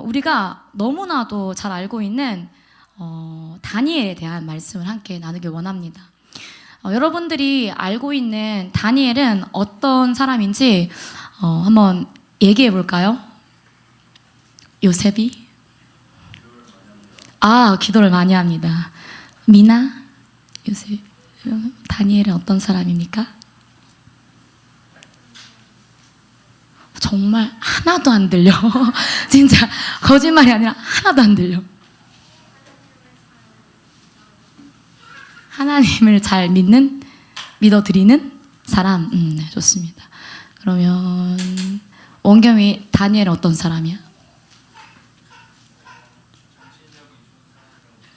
우리가 너무나도 잘 알고 있는 다니엘에 대한 말씀을 함께 나누길 원합니다. 여러분들이 알고 있는 다니엘은 어떤 사람인지 한번 얘기해 볼까요? 요셉이? 기도를 많이 합니다. 미나? 요셉? 다니엘은 어떤 사람입니까? 정말 하나도 안 들려. 진짜 거짓말이 아니라 하나도 안 들려. 하나님을 잘 믿어드리는 사람. 네, 좋습니다. 그러면 원겸이 다니엘은 어떤 사람이야?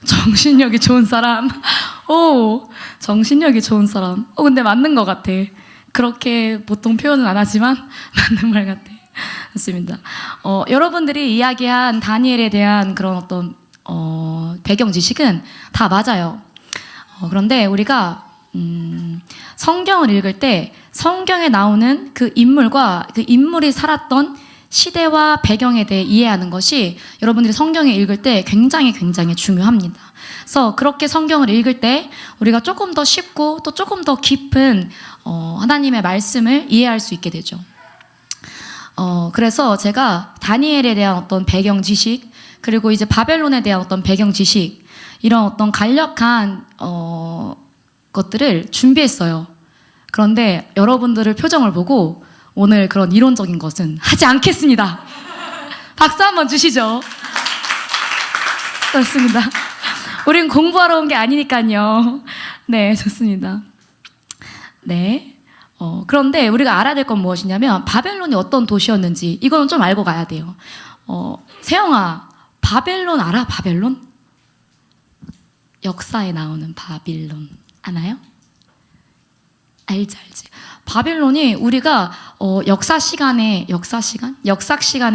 정신력이 좋은 사람. 정신력이 좋은 사람. 근데 맞는 것 같아. 그렇게 보통 표현은 안 하지만 맞는 말 같아. 좋습니다. 여러분들이 이야기한 다니엘에 대한 그런 어떤 배경 지식은 다 맞아요. 그런데 우리가 성경을 읽을 때 성경에 나오는 그 인물과 그 인물이 살았던 시대와 배경에 대해 이해하는 것이 여러분들이 성경을 읽을 때 굉장히 중요합니다. 그래서 그렇게 성경을 읽을 때 우리가 조금 더 쉽고 또 조금 더 깊은 하나님의 말씀을 이해할 수 있게 되죠. 그래서 제가 다니엘에 대한 어떤 배경 지식, 그리고 이제 바벨론에 대한 어떤 배경 지식, 이런 어떤 간략한 것들을 준비했어요. 그런데 여러분들의 표정을 보고 오늘 그런 이론적인 것은 하지 않겠습니다. 박수 한번 주시죠. 좋습니다. 우린 공부하러 온 게 아니니까요. 네, 좋습니다. 네. 그런데 우리가 알아야 될 건 무엇이냐면 바벨론이 어떤 도시였는지 이거는 좀 알고 가야 돼요. 세영아, 바벨론 알아? 바벨론? 역사에 나오는 바빌론 아나요? 알지. 바벨론이 우리가 역사 시간에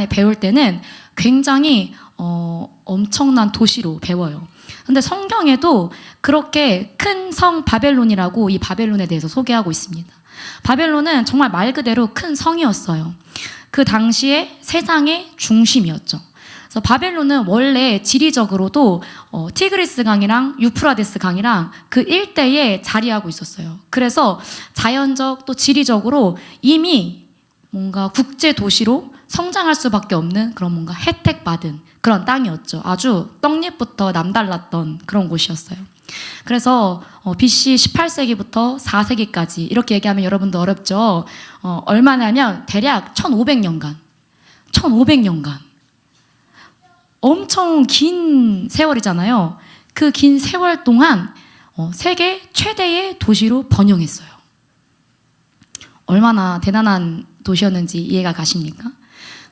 배울 때는 굉장히 엄청난 도시로 배워요. 근데 성경에도 그렇게 큰 성 바벨론이라고 이 바벨론에 대해서 소개하고 있습니다. 바벨론은 정말 말 그대로 큰 성이었어요. 그 당시에 세상의 중심이었죠. 그래서 바벨론은 원래 지리적으로도 티그리스 강이랑 유프라데스 강이랑 그 일대에 자리하고 있었어요. 그래서 자연적 또 지리적으로 이미 뭔가 국제 도시로 성장할 수밖에 없는 그런 뭔가 혜택받은 그런 땅이었죠. 아주 떡잎부터 남달랐던 그런 곳이었어요. 그래서 BC 18세기부터 4세기까지 이렇게 얘기하면 여러분도 어렵죠. 얼마냐면 대략 1500년간 엄청 긴 세월이잖아요. 그 긴 세월 동안 세계 최대의 도시로 번영했어요. 얼마나 대단한 도시였는지 이해가 가십니까?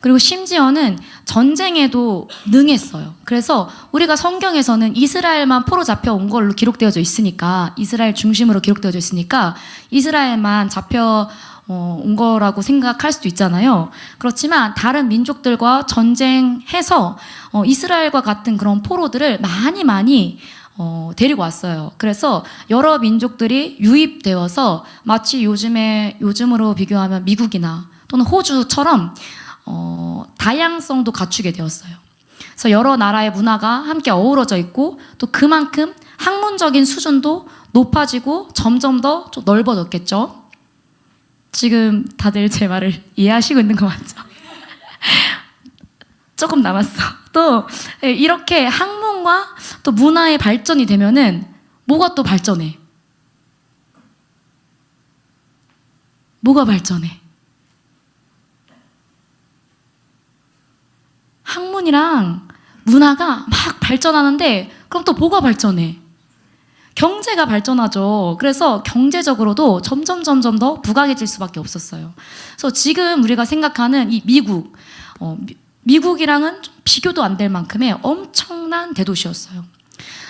그리고 심지어는 전쟁에도 능했어요. 그래서 우리가 성경에서는 이스라엘만 포로 잡혀온 걸로 기록되어져 있으니까, 이스라엘 중심으로 기록되어져 있으니까 이스라엘만 잡혀온 거라고 생각할 수도 있잖아요. 그렇지만 다른 민족들과 전쟁해서 이스라엘과 같은 그런 포로들을 많이 데리고 왔어요. 그래서 여러 민족들이 유입되어서 마치 요즘으로 비교하면 미국이나 또는 호주처럼 다양성도 갖추게 되었어요. 그래서 여러 나라의 문화가 함께 어우러져 있고 또 그만큼 학문적인 수준도 높아지고 점점 더 좀 넓어졌겠죠. 지금 다들 제 말을 이해하시고 있는 거 맞죠? 조금 남았어. 또 이렇게 학문과 또 문화의 발전이 되면은 뭐가 또 발전해? 뭐가 발전해? 학문이랑 문화가 막 발전하는데 그럼 또 뭐가 발전해? 경제가 발전하죠. 그래서 경제적으로도 점점 더 부강해질 수밖에 없었어요. 그래서 지금 우리가 생각하는 이 미국이랑은 좀 비교도 안 될 만큼의 엄청난 대도시였어요.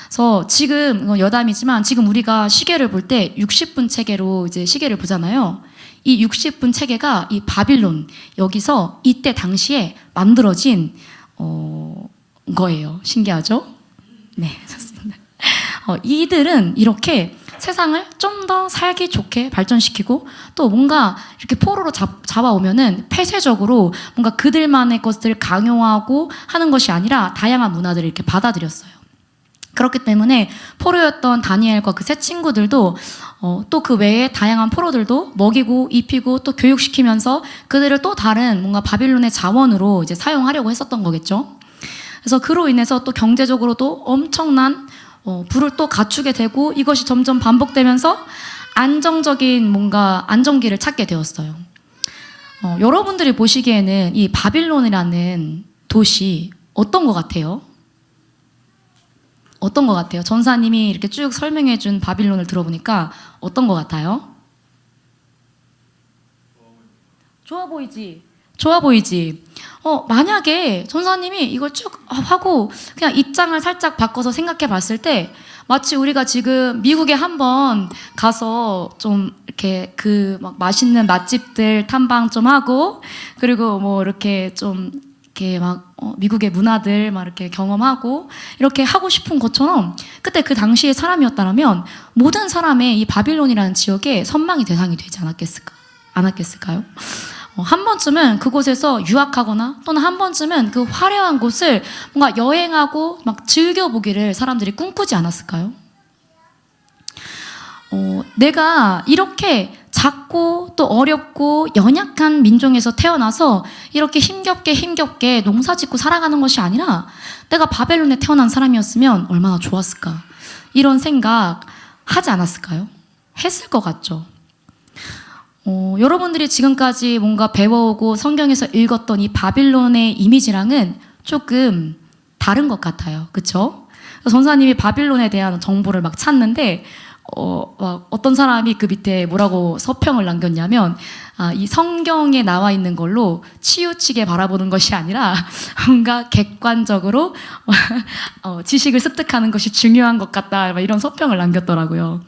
그래서 지금 여담이지만 지금 우리가 시계를 볼 때 60분 체계로 이제 시계를 보잖아요. 이 60분 체계가 이 바빌론 여기서 이때 당시에 만들어진 거예요. 신기하죠? 네, 좋습니다. 이들은 이렇게 세상을 좀 더 살기 좋게 발전시키고 또 뭔가 이렇게 포로로 잡아오면은 폐쇄적으로 뭔가 그들만의 것들을 강요하고 하는 것이 아니라 다양한 문화들을 이렇게 받아들였어요. 그렇기 때문에 포로였던 다니엘과 그 세 친구들도 또 그 외에 다양한 포로들도 먹이고 입히고 또 교육시키면서 그들을 또 다른 뭔가 바빌론의 자원으로 이제 사용하려고 했었던 거겠죠. 그래서 그로 인해서 또 경제적으로도 엄청난 부를 또 갖추게 되고 이것이 점점 반복되면서 안정적인 뭔가 안정기를 찾게 되었어요. 여러분들이 보시기에는 이 바빌론이라는 도시 어떤 것 같아요? 어떤 것 같아요? 전사님이 이렇게 쭉 설명해 준 바빌론을 들어보니까 어떤 것 같아요? 좋아 보이지? 좋아 보이지? 만약에 전사님이 이걸 쭉 하고 그냥 입장을 살짝 바꿔서 생각해 봤을 때 마치 우리가 지금 미국에 한번 가서 좀 이렇게 그 막 맛있는 맛집들 탐방 좀 하고 그리고 뭐 이렇게 좀 이렇게 막 미국의 문화들 막 이렇게 경험하고 이렇게 하고 싶은 것처럼 그때 그 당시의 사람이었다면 모든 사람의 이 바빌론이라는 지역에 선망의 대상이 되지 않았겠을까요? 한 번쯤은 그곳에서 유학하거나 또는 한 번쯤은 그 화려한 곳을 뭔가 여행하고 막 즐겨보기를 사람들이 꿈꾸지 않았을까요? 내가 이렇게 작고 또 어렵고 연약한 민족에서 태어나서 이렇게 힘겹게 농사 짓고 살아가는 것이 아니라 내가 바벨론에 태어난 사람이었으면 얼마나 좋았을까 이런 생각 하지 않았을까요? 했을 것 같죠. 여러분들이 지금까지 뭔가 배워오고 성경에서 읽었던 이 바빌론의 이미지랑은 조금 다른 것 같아요. 그렇죠? 전사님이 바빌론에 대한 정보를 막 찾는데 막 어떤 사람이 그 밑에 뭐라고 서평을 남겼냐면 이 성경에 나와 있는 걸로 치우치게 바라보는 것이 아니라 뭔가 객관적으로 지식을 습득하는 것이 중요한 것 같다 이런 서평을 남겼더라고요.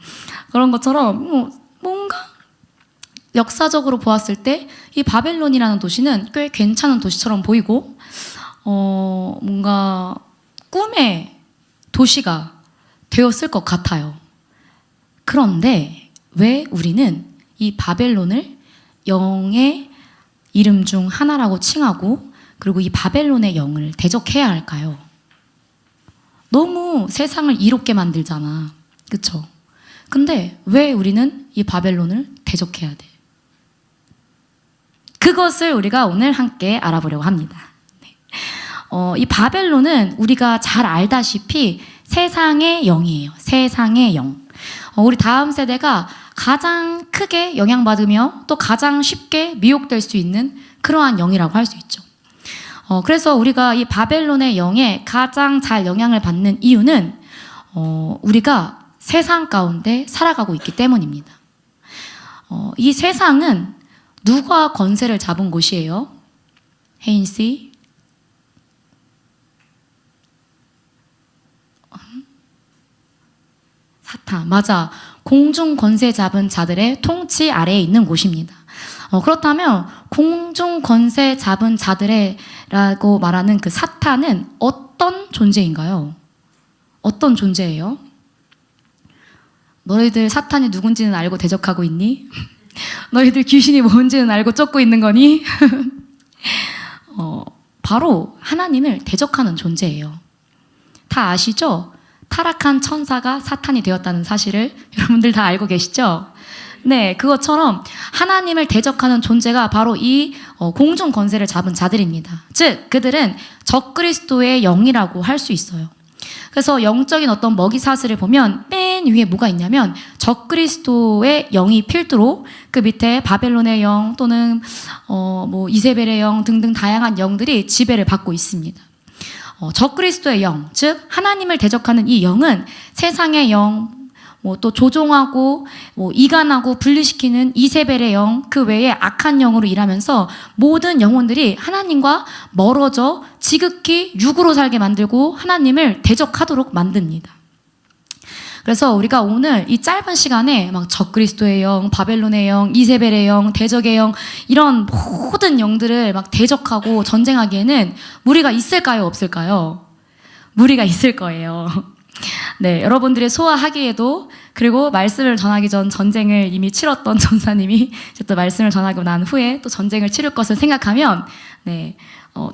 그런 것처럼 뭔가 역사적으로 보았을 때 이 바벨론이라는 도시는 꽤 괜찮은 도시처럼 보이고 뭔가 꿈의 도시가 되었을 것 같아요. 그런데 왜 우리는 이 바벨론을 영의 이름 중 하나라고 칭하고 그리고 이 바벨론의 영을 대적해야 할까요? 너무 세상을 이롭게 만들잖아. 그쵸? 근데 왜 우리는 이 바벨론을 대적해야 돼? 그것을 우리가 오늘 함께 알아보려고 합니다. 이 바벨론은 우리가 잘 알다시피 세상의 영이에요. 세상의 영. 우리 다음 세대가 가장 크게 영향받으며 또 가장 쉽게 미혹될 수 있는 그러한 영이라고 할 수 있죠. 그래서 우리가 이 바벨론의 영에 가장 잘 영향을 받는 이유는 우리가 세상 가운데 살아가고 있기 때문입니다. 이 세상은 누가 권세를 잡은 곳이에요? 혜인 씨? 사탄, 맞아. 공중 권세 잡은 자들의 통치 아래에 있는 곳입니다. 그렇다면 공중 권세 잡은 자들의라고 말하는 그 사탄은 어떤 존재인가요? 어떤 존재예요? 너희들 사탄이 누군지는 알고 대적하고 있니? 너희들 귀신이 뭔지는 알고 쫓고 있는 거니? 바로 하나님을 대적하는 존재예요. 다 아시죠? 타락한 천사가 사탄이 되었다는 사실을 여러분들 다 알고 계시죠? 네, 그것처럼 하나님을 대적하는 존재가 바로 이 공중 권세를 잡은 자들입니다. 즉, 그들은 적그리스도의 영이라고 할 수 있어요. 그래서 영적인 어떤 먹이사슬을 보면 맨 위에 뭐가 있냐면 적그리스도의 영이 필두로 그 밑에 바벨론의 영 또는 뭐 이세벨의 영 등등 다양한 영들이 지배를 받고 있습니다. 적그리스도의 영, 즉 하나님을 대적하는 이 영은 세상의 영, 뭐 또 조종하고 뭐 이간하고 분리시키는 이세벨의 영, 그 외에 악한 영으로 일하면서 모든 영혼들이 하나님과 멀어져 지극히 육으로 살게 만들고 하나님을 대적하도록 만듭니다. 그래서 우리가 오늘 이 짧은 시간에 막 적그리스도의 영, 바벨론의 영, 이세벨의 영, 대적의 영 이런 모든 영들을 막 대적하고 전쟁하기에는 무리가 있을까요? 없을까요? 무리가 있을 거예요. 네, 여러분들이 소화하기에도 그리고 말씀을 전하기 전 전쟁을 이미 치렀던 전사님이 이제 또 말씀을 전하고 난 후에 또 전쟁을 치를 것을 생각하면 네,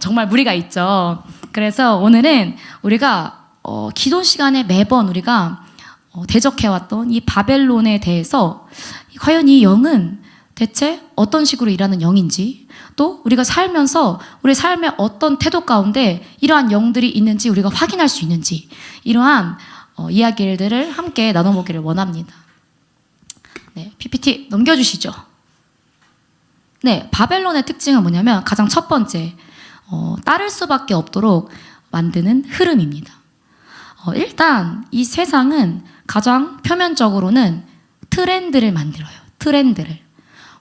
정말 무리가 있죠. 그래서 오늘은 우리가 기도 시간에 매번 우리가 대적해왔던 이 바벨론에 대해서 과연 이 영은 대체 어떤 식으로 일하는 영인지, 또 우리가 살면서 우리 삶의 어떤 태도 가운데 이러한 영들이 있는지 우리가 확인할 수 있는지, 이러한 이야기들을 함께 나눠보기를 원합니다. 네, PPT 넘겨주시죠. 네, 바벨론의 특징은 뭐냐면 가장 첫 번째, 따를 수밖에 없도록 만드는 흐름입니다. 일단 이 세상은 가장 표면적으로는 트렌드를 만들어요. 트렌드를.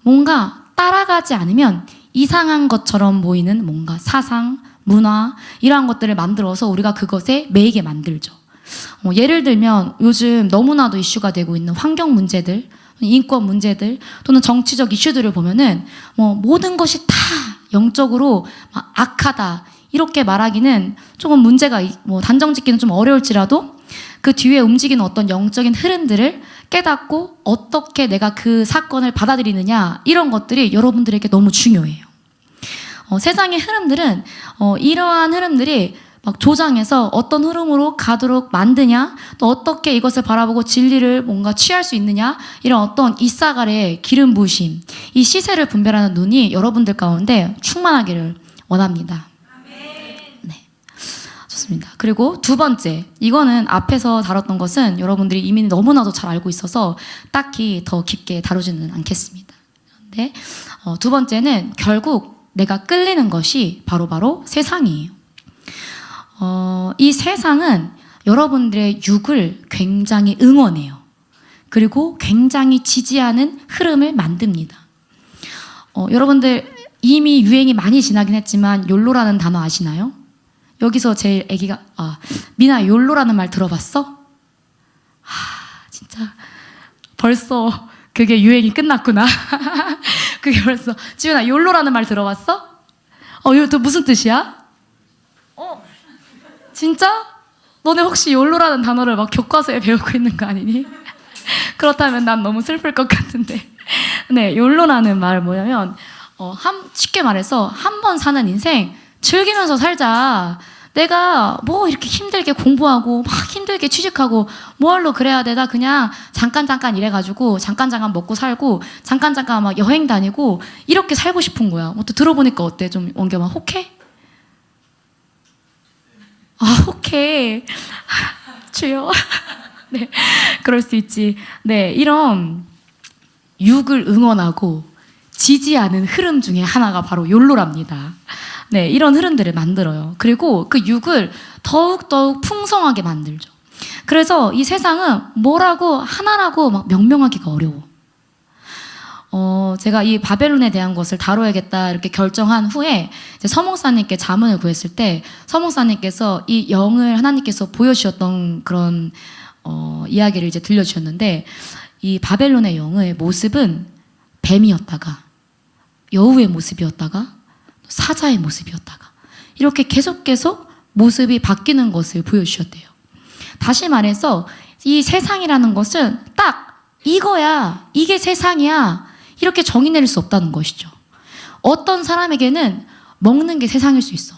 뭔가 따라가지 않으면 이상한 것처럼 보이는 뭔가 사상, 문화 이러한 것들을 만들어서 우리가 그것에 매이게 만들죠. 예를 들면 요즘 너무나도 이슈가 되고 있는 환경 문제들, 인권 문제들 또는 정치적 이슈들을 보면은 모든 것이 다 영적으로 악하다 이렇게 말하기는 조금 문제가 단정 짓기는 좀 어려울지라도 그 뒤에 움직이는 어떤 영적인 흐름들을 깨닫고 어떻게 내가 그 사건을 받아들이느냐, 이런 것들이 여러분들에게 너무 중요해요. 세상의 흐름들은 이러한 흐름들이 막 조장해서 어떤 흐름으로 가도록 만드냐, 또 어떻게 이것을 바라보고 진리를 뭔가 취할 수 있느냐, 이런 어떤 이싸갈의 기름 부으심, 이 시세를 분별하는 눈이 여러분들 가운데 충만하기를 원합니다. 네, 좋습니다. 그리고 두 번째, 이거는 앞에서 다뤘던 것은 여러분들이 이미 너무나도 잘 알고 있어서 딱히 더 깊게 다루지는 않겠습니다. 근데 두 번째는 결국 내가 끌리는 것이 바로 세상이에요. 이 세상은 여러분들의 육을 굉장히 응원해요. 그리고 굉장히 지지하는 흐름을 만듭니다. 여러분들 이미 유행이 많이 지나긴 했지만 욜로라는 단어 아시나요? 여기서 제일 애기가 미나 욜로라는 말 들어봤어? 진짜 벌써 그게 유행이 끝났구나. 그게 벌써. 지훈아, 욜로라는 말 들어봤어? 이거 무슨 뜻이야? 진짜? 너네 혹시 욜로라는 단어를 막 교과서에 배우고 있는 거 아니니? 그렇다면 난 너무 슬플 것 같은데. 네, 욜로라는 말 뭐냐면 쉽게 말해서 한 번 사는 인생 즐기면서 살자. 내가 뭐 이렇게 힘들게 공부하고 막 힘들게 취직하고 뭐하러 그래야 돼. 나 그냥 잠깐 일해가지고 잠깐 먹고 살고 잠깐 막 여행 다니고 이렇게 살고 싶은 거야. 또 들어보니까 어때? 좀 원겸아 혹해? 혹해. 주여. 네, 그럴 수 있지. 네, 이런 육을 응원하고 지지하는 흐름 중에 하나가 바로 욜로랍니다. 네, 이런 흐름들을 만들어요. 그리고 그 육을 더욱 풍성하게 만들죠. 그래서 이 세상은 뭐라고 하나라고 막 명명하기가 어려워. 제가 이 바벨론에 대한 것을 다뤄야겠다 이렇게 결정한 후에 이제 서목사님께 자문을 구했을 때 서목사님께서 이 영을 하나님께서 보여주셨던 그런 이야기를 이제 들려주셨는데, 이 바벨론의 영의 모습은 뱀이었다가 여우의 모습이었다가 사자의 모습이었다가 이렇게 계속 모습이 바뀌는 것을 보여주셨대요. 다시 말해서 이 세상이라는 것은 딱 이거야, 이게 세상이야 이렇게 정의 내릴 수 없다는 것이죠. 어떤 사람에게는 먹는 게 세상일 수 있어.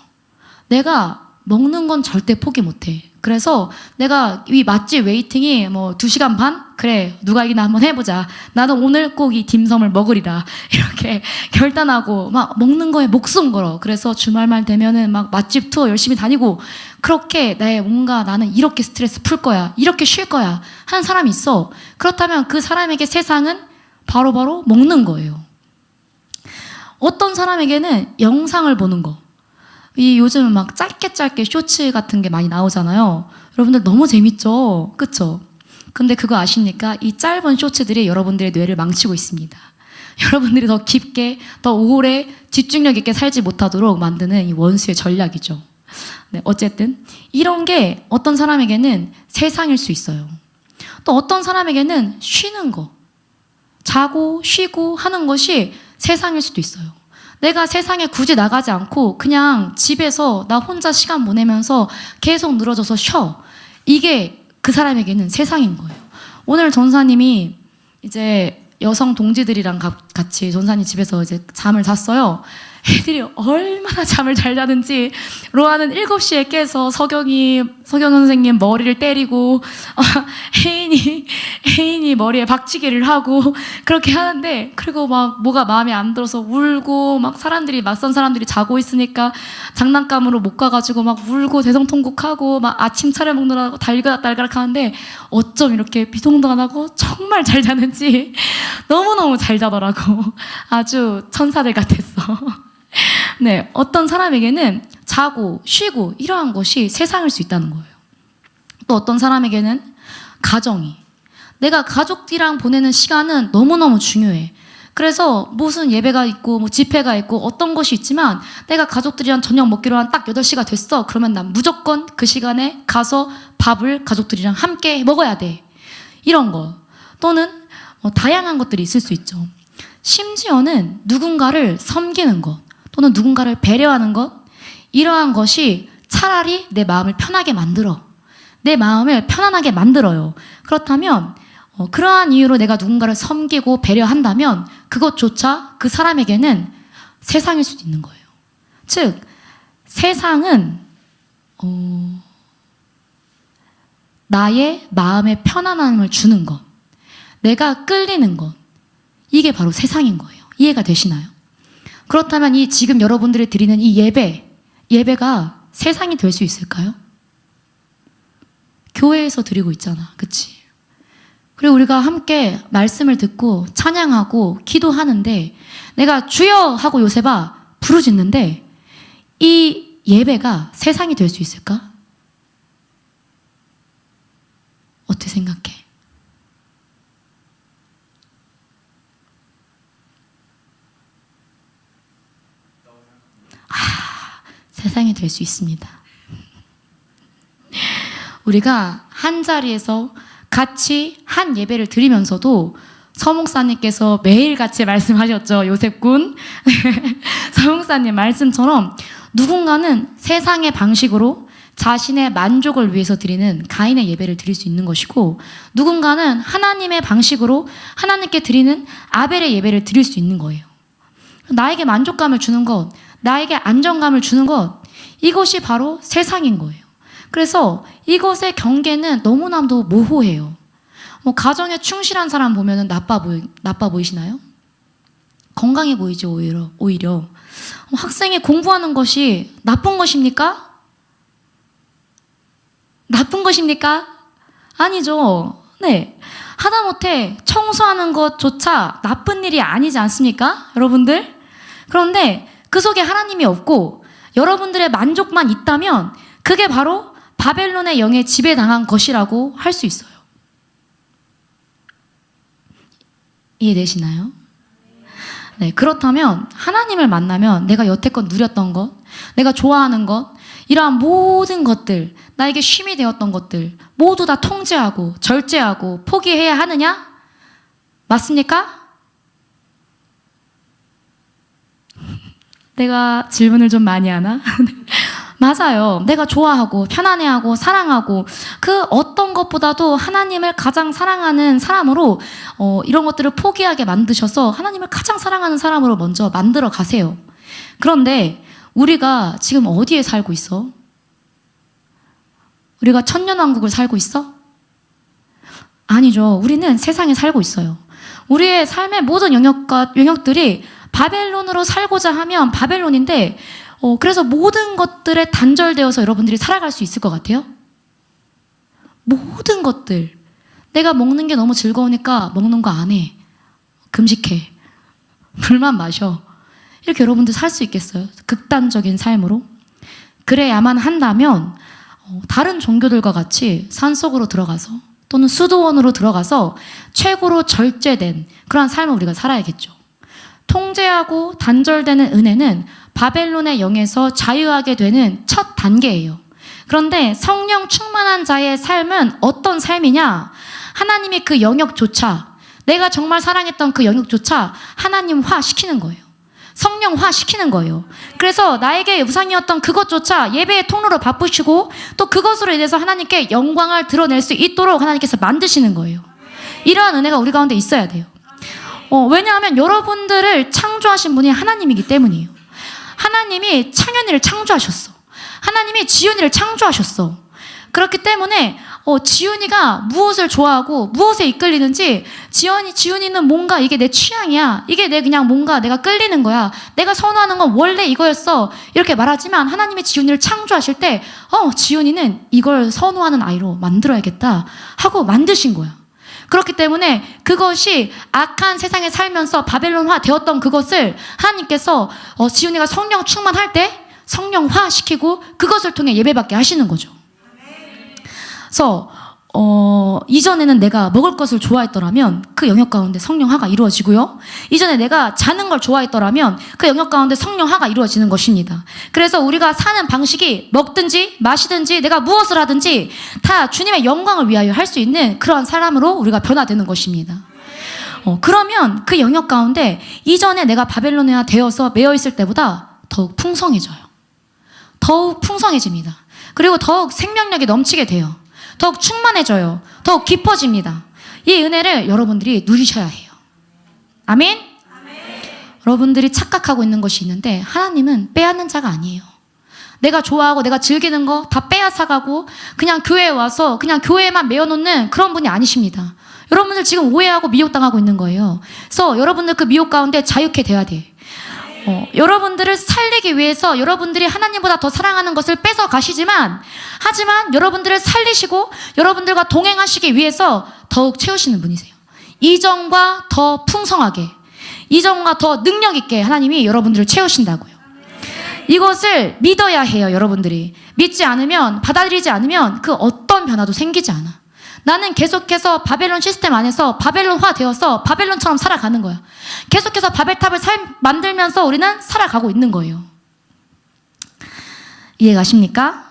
내가 먹는 건 절대 포기 못해. 그래서 내가 이 맛집 웨이팅이 2시간 반? 그래, 누가 이기나 한번 해보자. 나는 오늘 꼭 이 딤섬을 먹으리라. 이렇게 결단하고 막 먹는 거에 목숨 걸어. 그래서 주말만 되면은 막 맛집 투어 열심히 다니고, 그렇게 나는 이렇게 스트레스 풀 거야. 이렇게 쉴 거야. 하는 사람이 있어. 그렇다면 그 사람에게 세상은 바로 먹는 거예요. 어떤 사람에게는 영상을 보는 거. 요즘은 막 짧게 쇼츠 같은 게 많이 나오잖아요. 여러분들 너무 재밌죠? 그쵸? 근데 그거 아십니까? 이 짧은 쇼츠들이 여러분들의 뇌를 망치고 있습니다. 여러분들이 더 깊게, 더 오래 집중력 있게 살지 못하도록 만드는 이 원수의 전략이죠. 네, 어쨌든 이런 게 어떤 사람에게는 세상일 수 있어요. 또 어떤 사람에게는 쉬는 거, 자고 쉬고 하는 것이 세상일 수도 있어요. 내가 세상에 굳이 나가지 않고 그냥 집에서 나 혼자 시간 보내면서 계속 늘어져서 쉬어. 이게 그 사람에게는 세상인 거예요. 오늘 전사님이 이제 여성 동지들이랑 같이 전사님 집에서 이제 잠을 잤어요. 애들이 얼마나 잠을 잘 자는지 로아는 7시에 깨서 서경 선생님 머리를 때리고 혜인이 머리에 박치기를 하고 그렇게 하는데, 그리고 막 뭐가 마음에 안 들어서 울고, 막 낯선 사람들이 자고 있으니까 장난감으로 못 가가지고 막 울고 대성통곡하고 막 아침 차려 먹느라고 달그락달그락 하는데 어쩜 이렇게 비동동하고 정말 잘 자는지 너무너무 잘 자더라고. 아주 천사들 같았어. 네, 어떤 사람에게는 자고 쉬고 이러한 것이 세상일 수 있다는 거예요. 또 어떤 사람에게는 가정이, 내가 가족이랑 보내는 시간은 너무너무 중요해. 그래서 무슨 예배가 있고 뭐 집회가 있고 어떤 것이 있지만 내가 가족들이랑 저녁 먹기로 한 딱 8시가 됐어. 그러면 난 무조건 그 시간에 가서 밥을 가족들이랑 함께 먹어야 돼. 이런 거. 또는 다양한 것들이 있을 수 있죠. 심지어는 누군가를 섬기는 것, 또는 누군가를 배려하는 것, 이러한 것이 차라리 내 마음을 편하게 만들어. 내 마음을 편안하게 만들어요. 그렇다면 그러한 이유로 내가 누군가를 섬기고 배려한다면 그것조차 그 사람에게는 세상일 수도 있는 거예요. 즉 세상은 나의 마음의 편안함을 주는 것, 내가 끌리는 것, 이게 바로 세상인 거예요. 이해가 되시나요? 그렇다면 이 지금 여러분들이 드리는 이 예배가 세상이 될 수 있을까요? 교회에서 드리고 있잖아. 그치? 그리고 우리가 함께 말씀을 듣고 찬양하고 기도하는데 내가 주여 하고 요셉아 부르짖는데 이 예배가 세상이 될 수 있을까? 어떻게 생각해? 세상이 될 수 있습니다. 우리가 한 자리에서 같이 한 예배를 드리면서도 서목사님께서 매일같이 말씀하셨죠. 요셉군. 서목사님 말씀처럼 누군가는 세상의 방식으로 자신의 만족을 위해서 드리는 가인의 예배를 드릴 수 있는 것이고, 누군가는 하나님의 방식으로 하나님께 드리는 아벨의 예배를 드릴 수 있는 거예요. 나에게 만족감을 주는 것, 나에게 안정감을 주는 것, 이것이 바로 세상인 거예요. 그래서 이것의 경계는 너무나도 모호해요. 가정에 충실한 사람 보면 나빠 보이시나요? 건강해 보이죠, 오히려. 학생이 공부하는 것이 나쁜 것입니까? 나쁜 것입니까? 아니죠. 네. 하다못해 청소하는 것조차 나쁜 일이 아니지 않습니까? 여러분들? 그런데 그 속에 하나님이 없고 여러분들의 만족만 있다면 그게 바로 바벨론의 영에 지배당한 것이라고 할 수 있어요. 이해되시나요? 네, 그렇다면 하나님을 만나면 내가 여태껏 누렸던 것, 내가 좋아하는 것, 이러한 모든 것들, 나에게 쉼이 되었던 것들 모두 다 통제하고 절제하고 포기해야 하느냐? 맞습니까? 내가 질문을 좀 많이 하나? 맞아요. 내가 좋아하고 편안해하고 사랑하고 그 어떤 것보다도 하나님을 가장 사랑하는 사람으로 이런 것들을 포기하게 만드셔서 하나님을 가장 사랑하는 사람으로 먼저 만들어 가세요. 그런데 우리가 지금 어디에 살고 있어? 우리가 천년왕국을 살고 있어? 아니죠. 우리는 세상에 살고 있어요. 우리의 삶의 모든 영역들이 바벨론으로 살고자 하면 바벨론인데, 그래서 모든 것들에 단절되어서 여러분들이 살아갈 수 있을 것 같아요? 모든 것들. 내가 먹는 게 너무 즐거우니까 먹는 거 안 해. 금식해. 물만 마셔. 이렇게 여러분들 살 수 있겠어요? 극단적인 삶으로? 그래야만 한다면 다른 종교들과 같이 산속으로 들어가서 또는 수도원으로 들어가서 최고로 절제된 그런 삶을 우리가 살아야겠죠. 통제하고 단절되는 은혜는 바벨론의 영에서 자유하게 되는 첫 단계예요. 그런데 성령 충만한 자의 삶은 어떤 삶이냐? 하나님이 그 영역조차, 내가 정말 사랑했던 그 영역조차 하나님화 시키는 거예요. 성령화 시키는 거예요. 그래서 나에게 우상이었던 그것조차 예배의 통로로 바꾸시고 또 그것으로 인해서 하나님께 영광을 드러낼 수 있도록 하나님께서 만드시는 거예요. 이러한 은혜가 우리 가운데 있어야 돼요. 왜냐하면 여러분들을 창조하신 분이 하나님이기 때문이에요. 하나님이 창현이를 창조하셨어. 하나님이 지윤이를 창조하셨어. 그렇기 때문에 지윤이가 무엇을 좋아하고 무엇에 이끌리는지, 지윤이는 뭔가 이게 내 취향이야, 이게 내 그냥 뭔가 내가 끌리는 거야, 내가 선호하는 건 원래 이거였어, 이렇게 말하지만 하나님이 지윤이를 창조하실 때 지윤이는 이걸 선호하는 아이로 만들어야겠다 하고 만드신 거야. 그렇기 때문에 그것이 악한 세상에 살면서 바벨론화 되었던 그것을 하나님께서 지윤이가 성령 충만할 때 성령화 시키고 그것을 통해 예배받게 하시는 거죠. 그래서 이전에는 내가 먹을 것을 좋아했더라면 그 영역 가운데 성령화가 이루어지고요. 이전에 내가 자는 걸 좋아했더라면 그 영역 가운데 성령화가 이루어지는 것입니다. 그래서 우리가 사는 방식이 먹든지 마시든지 내가 무엇을 하든지 다 주님의 영광을 위하여 할 수 있는 그러한 사람으로 우리가 변화되는 것입니다. 그러면 그 영역 가운데 이전에 내가 바벨론화 되어서 매여 있을 때보다 더욱 풍성해져요. 더욱 풍성해집니다. 그리고 더욱 생명력이 넘치게 돼요. 더욱 충만해져요. 더욱 깊어집니다. 이 은혜를 여러분들이 누리셔야 해요. 아멘? 여러분들이 착각하고 있는 것이 있는데 하나님은 빼앗는 자가 아니에요. 내가 좋아하고 내가 즐기는 거 다 빼앗아가고 그냥 교회에 와서 그냥 교회에만 메어놓는 그런 분이 아니십니다. 여러분들 지금 오해하고 미혹당하고 있는 거예요. 그래서 여러분들 그 미혹 가운데 자유케 돼야 돼. 여러분들을 살리기 위해서 여러분들이 하나님보다 더 사랑하는 것을 뺏어 가시지만, 하지만 여러분들을 살리시고 여러분들과 동행하시기 위해서 더욱 채우시는 분이세요. 이전과 더 풍성하게, 이전과 더 능력 있게 하나님이 여러분들을 채우신다고요. 이것을 믿어야 해요. 여러분들이 믿지 않으면, 받아들이지 않으면 그 어떤 변화도 생기지 않아. 나는 계속해서 바벨론 시스템 안에서 바벨론화 되어서 바벨론처럼 살아가는 거야. 계속해서 바벨탑을 만들면서 우리는 살아가고 있는 거예요. 이해가십니까?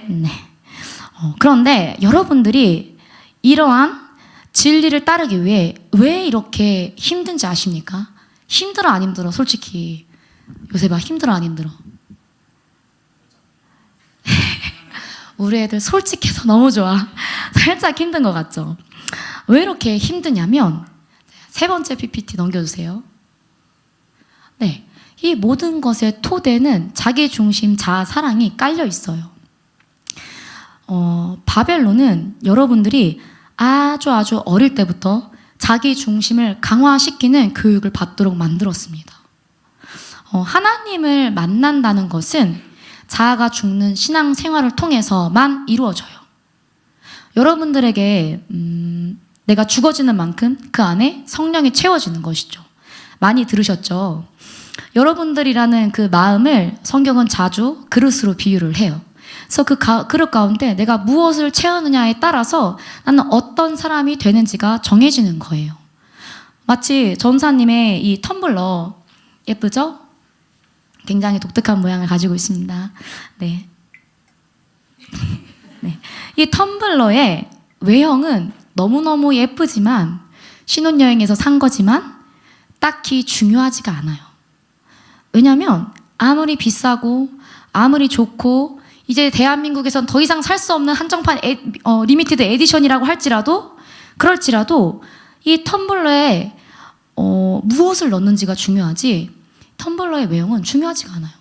네. 그런데 여러분들이 이러한 진리를 따르기 위해 왜 이렇게 힘든지 아십니까? 힘들어 안 힘들어? 솔직히 요새 힘들어 안 힘들어? 우리 애들 솔직해서 너무 좋아. 살짝 힘든 것 같죠? 왜 이렇게 힘드냐면, 세 번째 PPT 넘겨주세요. 네, 이 모든 것의 토대는 자기중심 자아 사랑이 깔려 있어요. 바벨론은 여러분들이 아주 어릴 때부터 자기중심을 강화시키는 교육을 받도록 만들었습니다. 하나님을 만난다는 것은 자아가 죽는 신앙생활을 통해서만 이루어져요. 여러분들에게 내가 죽어지는 만큼 그 안에 성령이 채워지는 것이죠. 많이 들으셨죠? 여러분들이라는 그 마음을 성경은 자주 그릇으로 비유를 해요. 그래서 그 그릇 가운데 내가 무엇을 채우느냐에 따라서 나는 어떤 사람이 되는지가 정해지는 거예요. 마치 전사님의 이 텀블러 예쁘죠? 굉장히 독특한 모양을 가지고 있습니다. 네. 네. 이 텀블러의 외형은 너무너무 예쁘지만, 신혼여행에서 산 거지만 딱히 중요하지가 않아요. 왜냐하면 아무리 비싸고 아무리 좋고 이제 대한민국에선 더 이상 살 수 없는 한정판 리미티드 에디션이라고 그럴지라도 이 텀블러에 무엇을 넣는지가 중요하지, 텀블러의 외형은 중요하지가 않아요.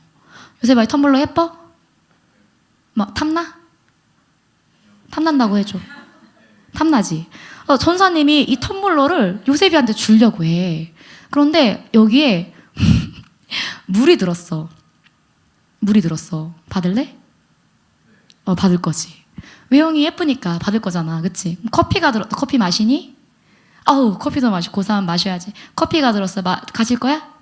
요새 이 텀블러 예뻐? 탐나? 탐난다고 해줘. 탐나지? 전사님이 이 텀블러를 요셉이한테 주려고 해. 그런데 여기에 물이 들었어. 받을래? 받을 거지. 외형이 예쁘니까 받을 거잖아. 그치? 커피 마시니? 커피도 마시고 고사하면 마셔야지. 커피가 들었어. 가질 거야?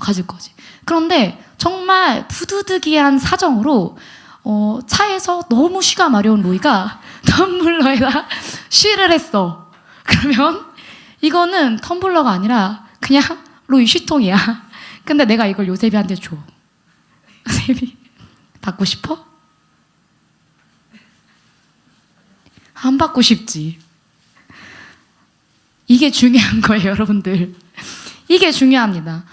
가질 거지. 그런데 정말 부두득이한 사정으로 차에서 너무 쉬가 마려운 로이가 텀블러에다 쉬를 했어. 그러면 이거는 텀블러가 아니라 그냥 로이 쉬통이야. 근데 내가 이걸 요셉이한테 줘. 요셉이 받고 싶어? 안 받고 싶지. 이게 중요한 거예요, 여러분들. 이게 중요합니다.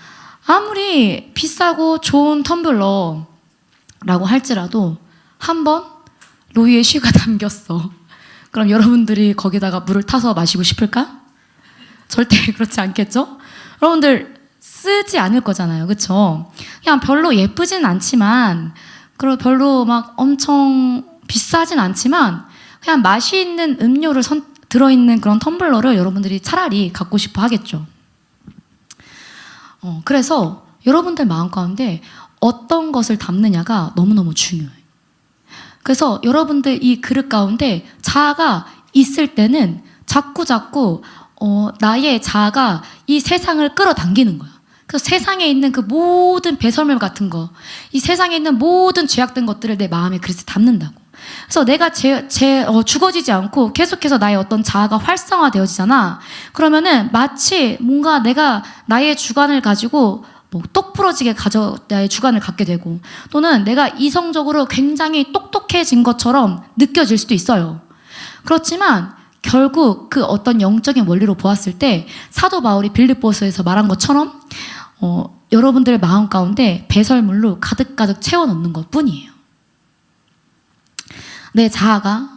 아무리 비싸고 좋은 텀블러라고 할지라도 한번 로이의 쉬가 담겼어. 그럼 여러분들이 거기다가 물을 타서 마시고 싶을까? 절대 그렇지 않겠죠? 여러분들 쓰지 않을 거잖아요. 그쵸? 그냥 별로 예쁘진 않지만, 그리고 별로 막 엄청 비싸진 않지만, 그냥 맛이 있는 음료를 들어있는 그런 텀블러를 여러분들이 차라리 갖고 싶어 하겠죠. 그래서 여러분들 마음 가운데 어떤 것을 담느냐가 너무너무 중요해요. 그래서 여러분들 이 그릇 가운데 자아가 있을 때는 자꾸 나의 자아가 이 세상을 끌어당기는 거야. 그래서 세상에 있는 그 모든 배설물 같은 거, 이 세상에 있는 모든 죄악된 것들을 내 마음의 그릇에 담는다고. 그래서 내가 죽어지지 않고 계속해서 나의 어떤 자아가 활성화되어지잖아. 그러면은 마치 뭔가 내가 나의 주관을 가지고 똑 부러지게 나의 주관을 갖게 되고, 또는 내가 이성적으로 굉장히 똑똑해진 것처럼 느껴질 수도 있어요. 그렇지만 결국 그 어떤 영적인 원리로 보았을 때 사도 바울이 빌립보서에서 말한 것처럼 여러분들의 마음 가운데 배설물로 가득가득 채워넣는 것뿐이에요. 내 자아가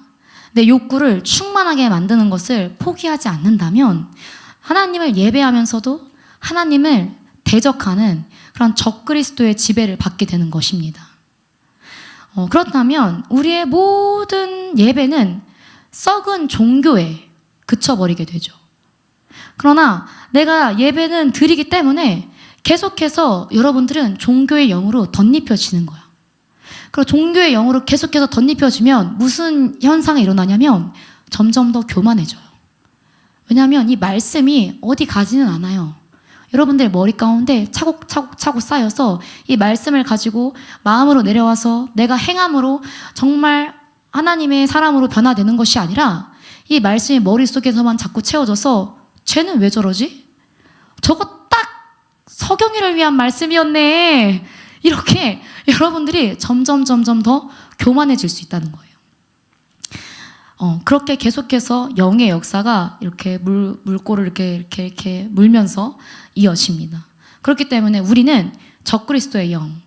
내 욕구를 충만하게 만드는 것을 포기하지 않는다면 하나님을 예배하면서도 하나님을 대적하는 그런 적그리스도의 지배를 받게 되는 것입니다. 그렇다면 우리의 모든 예배는 썩은 종교에 그쳐버리게 되죠. 그러나 내가 예배는 드리기 때문에 계속해서 여러분들은 종교의 영으로 덧입혀지는 거야. 그리고 종교의 영으로 계속해서 덧입혀지면 무슨 현상이 일어나냐면 점점 더 교만해져요. 왜냐하면 이 말씀이 어디 가지는 않아요. 여러분들 머리 가운데 차곡차곡 쌓여서 이 말씀을 가지고 마음으로 내려와서 내가 행함으로 정말 하나님의 사람으로 변화되는 것이 아니라 이 말씀이 머릿속에서만 자꾸 채워져서 쟤는 왜 저러지? 저거 딱 서경이를 위한 말씀이었네. 이렇게 여러분들이 점점 더 교만해질 수 있다는 거예요. 그렇게 계속해서 영의 역사가 이렇게 물꼬를 이렇게 물면서 이어집니다. 그렇기 때문에 우리는 적그리스도의 영,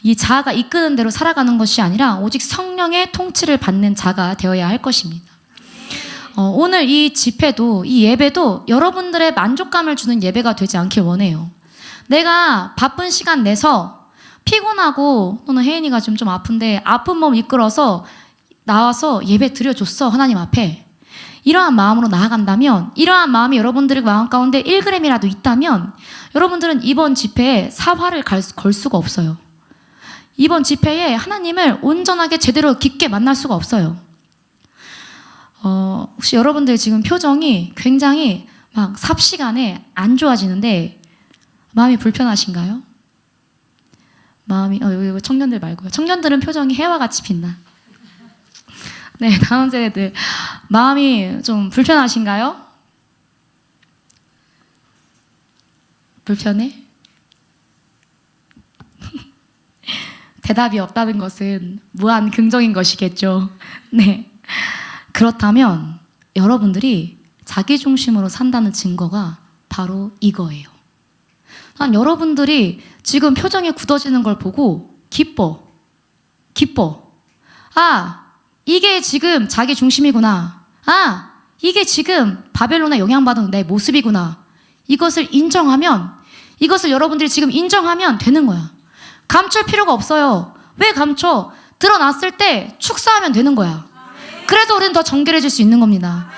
이 자아가 이끄는 대로 살아가는 것이 아니라 오직 성령의 통치를 받는 자가 되어야 할 것입니다. 오늘 이 집회도, 이 예배도 여러분들의 만족감을 주는 예배가 되지 않길 원해요. 내가 바쁜 시간 내서 피곤하고 또는 혜인이가 좀 아픈데 아픈 몸 이끌어서 나와서 예배 드려줬어, 하나님 앞에. 이러한 마음으로 나아간다면, 이러한 마음이 여러분들의 마음 가운데 1g이라도 있다면 여러분들은 이번 집회에 사활을 걸 수가 없어요. 이번 집회에 하나님을 온전하게 제대로 깊게 만날 수가 없어요. 혹시 여러분들 지금 표정이 굉장히 막 삽시간에 안 좋아지는데 마음이 불편하신가요? 마음이 여기 청년들 말고요. 청년들은 표정이 해와 같이 빛나. 네, 다음 세대들 마음이 좀 불편하신가요? 불편해? 대답이 없다는 것은 무한 긍정인 것이겠죠. 네. 그렇다면 여러분들이 자기 중심으로 산다는 증거가 바로 이거예요. 난 여러분들이 지금 표정이 굳어지는 걸 보고 기뻐. 아, 이게 지금 자기 중심이구나. 아, 이게 지금 바벨론에 영향받은 내 모습이구나. 이것을 인정하면, 이것을 여러분들이 지금 인정하면 되는 거야. 감출 필요가 없어요. 왜 감춰? 드러났을 때 축사하면 되는 거야. 그래서 우리는 더 정결해질 수 있는 겁니다.